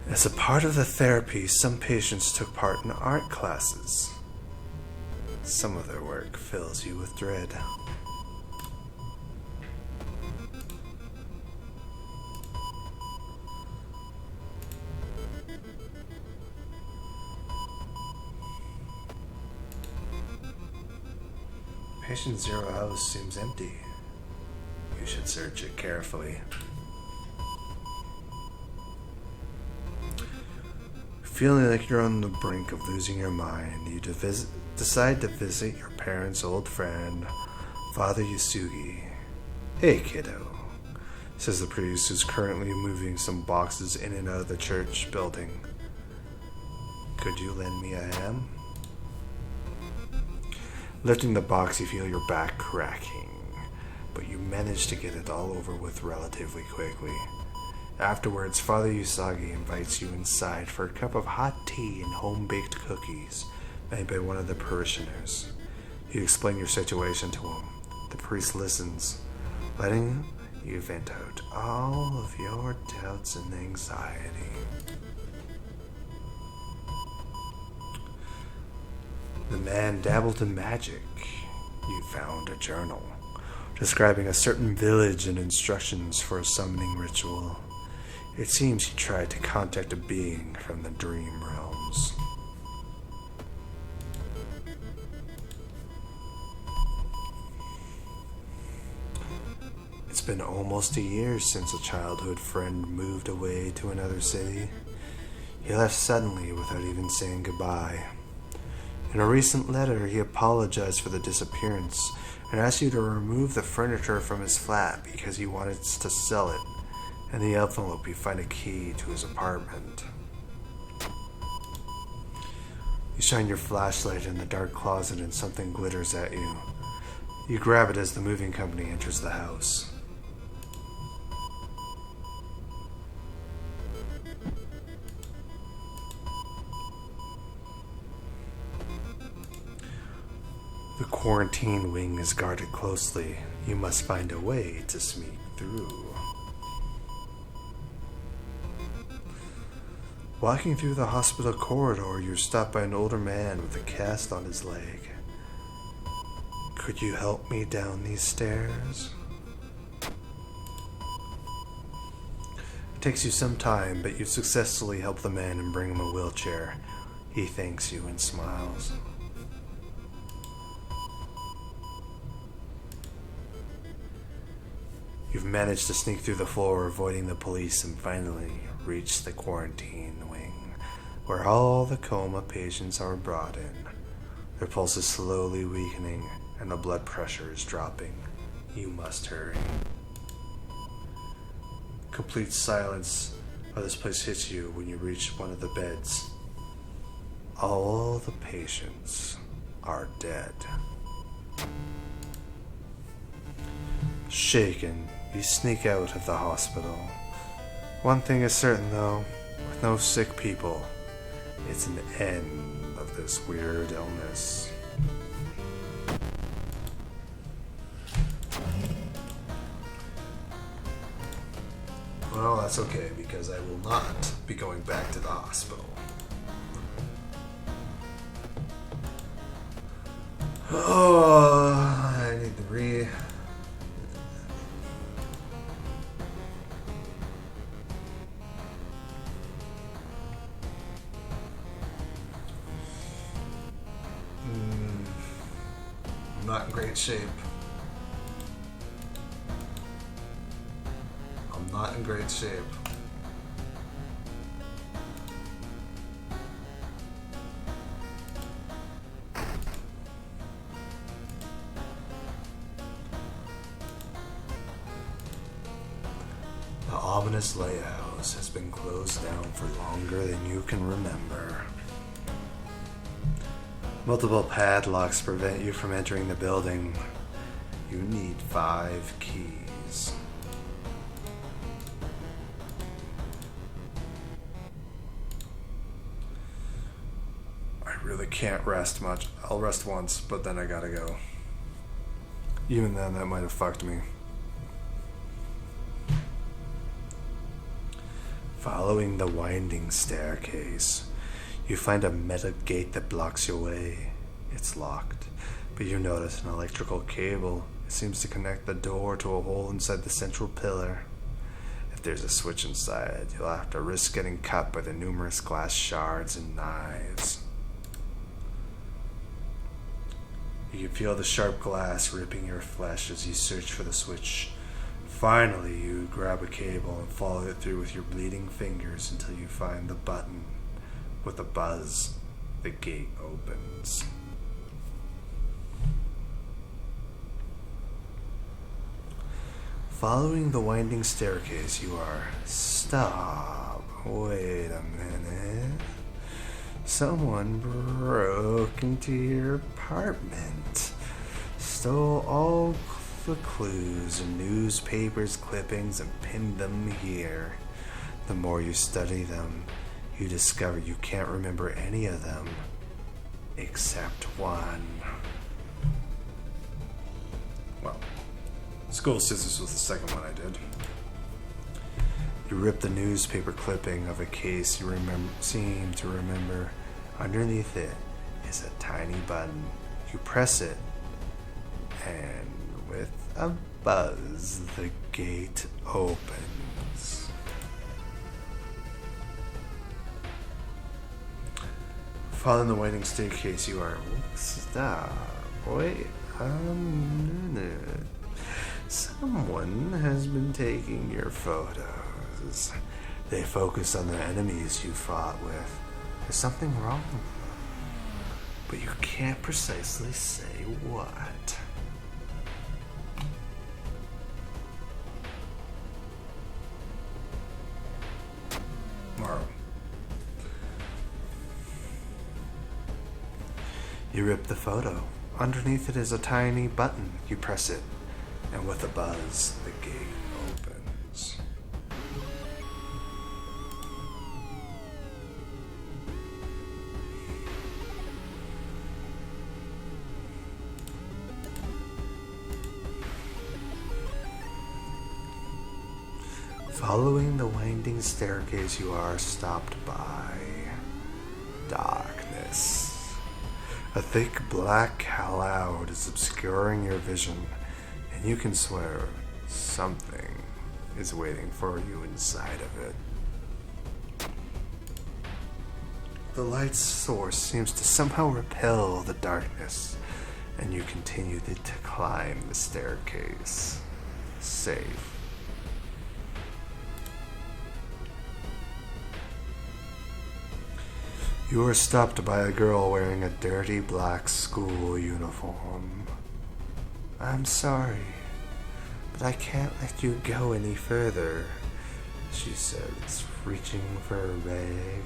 As a part of the therapy, some patients took part in art classes. Some of their work fills you with dread. Patient Zero house seems empty. You should search it carefully. Feeling like you're on the brink of losing your mind, you decide to visit your parents' old friend, Father Yasugi. "Hey, kiddo," says the priest who's currently moving some boxes in and out of the church building. "Could you lend me a hand?" Lifting the box, you feel your back cracking, but you manage to get it all over with relatively quickly. Afterwards, Father Usagi invites you inside for a cup of hot tea and home-baked cookies made by one of the parishioners. You explain your situation to him. The priest listens, letting you vent out all of your doubts and anxiety. The man dabbled in magic. You found a journal describing a certain village and instructions for a summoning ritual. It seems he tried to contact a being from the dream realms. It's been almost a year since a childhood friend moved away to another city. He left suddenly without even saying goodbye. In a recent letter, he apologized for the disappearance and asked you to remove the furniture from his flat because he wanted to sell it. In the envelope, you find a key to his apartment. You shine your flashlight in the dark closet and something glitters at you. You grab it as the moving company enters the house. The quarantine wing is guarded closely. You must find a way to sneak through. Walking through the hospital corridor, you're stopped by an older man with a cast on his leg. Could you help me down these stairs? It takes you some time, but you successfully help the man and bring him a wheelchair. He thanks you and smiles. You've managed to sneak through the floor, avoiding the police, and finally reach the quarantine wing, where all the coma patients are brought in. Their pulse is slowly weakening, and the blood pressure is dropping. You must hurry. Complete silence of this place hits you when you reach one of the beds. All the patients are dead. Shaken, you sneak out of the hospital. One thing is certain though, with no sick people, it's an end of this weird illness. Well, that's okay, because I will not be going back to the hospital. Oh, I need to I'm not in great shape. I'm not in great shape. The ominous lighthouse has been closed down for longer than you can remember. Multiple padlocks prevent you from entering the building. You need 5 keys. I really can't rest much. I'll rest once, but then I gotta go. Even then, that might have fucked me. Following the winding staircase, you find a metal gate that blocks your way. It's locked, but you notice an electrical cable. It seems to connect the door to a hole inside the central pillar. If there's a switch inside, you'll have to risk getting cut by the numerous glass shards and knives. You can feel the sharp glass ripping your flesh as you search for the switch. Finally, you grab a cable and follow it through with your bleeding fingers until you find the button. With a buzz, the gate opens. Following the winding staircase, you are... Stop. Wait a minute. Someone broke into your apartment. Stole all the clues and newspapers clippings and pinned them here. The more you study them, you discover you can't remember any of them, except one. Well, school scissors was the second one I did. You rip the newspaper clipping of a case you seem to remember. Underneath it is a tiny button. You press it, and with a buzz, the gate opens. Following the winding staircase, you are... Stop. Wait a minute. Someone has been taking your photos. They focus on the enemies you fought with. There's something wrong. but you can't precisely say what. Morrow. You rip the photo. Underneath it is a tiny button. You press it, and with a buzz, the gate opens. Following the winding staircase, you are stopped by darkness. A thick black cloud is obscuring your vision, and you can swear something is waiting for you inside of it. The light's source seems to somehow repel the darkness, and you continue to climb the staircase. Safe. You are stopped by a girl wearing a dirty black school uniform. I'm sorry, but I can't let you go any further, she says, reaching for a rag.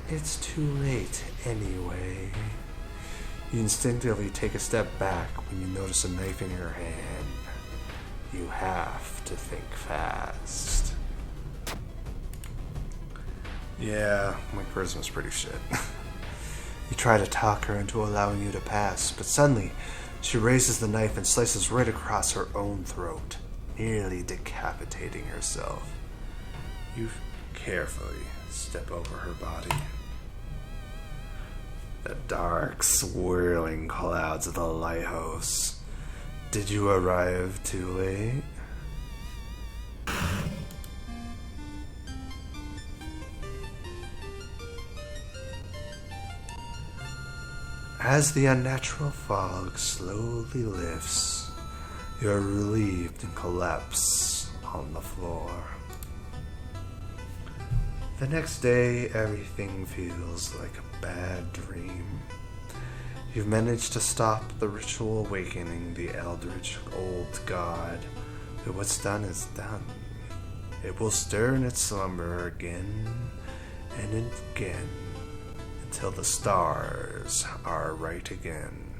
It's too late anyway. You instinctively take a step back when you notice a knife in your hand. You have to think fast. Yeah, my charisma's pretty shit. You try to talk her into allowing you to pass, but suddenly she raises the knife and slices right across her own throat, nearly decapitating herself. You carefully step over her body. The dark, swirling clouds of the lighthouse. Did you arrive too late? As the unnatural fog slowly lifts, you are relieved and collapse on the floor. The next day, everything feels like a bad dream. You've managed to stop the ritual awakening the eldrich old god, but what's done is done. It will stir in its slumber again and again, until the stars are right again.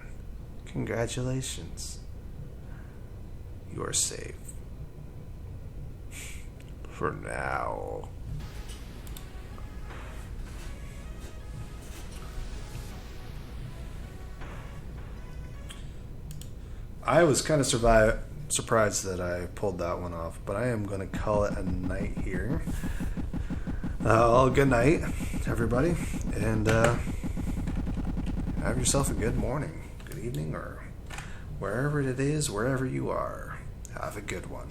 Congratulations. You are safe. For now. I was kind of surprised that I pulled that one off, but I am going to call it a night here. Good night, everybody, and have yourself a good morning, good evening, or wherever it is, wherever you are. Have a good one.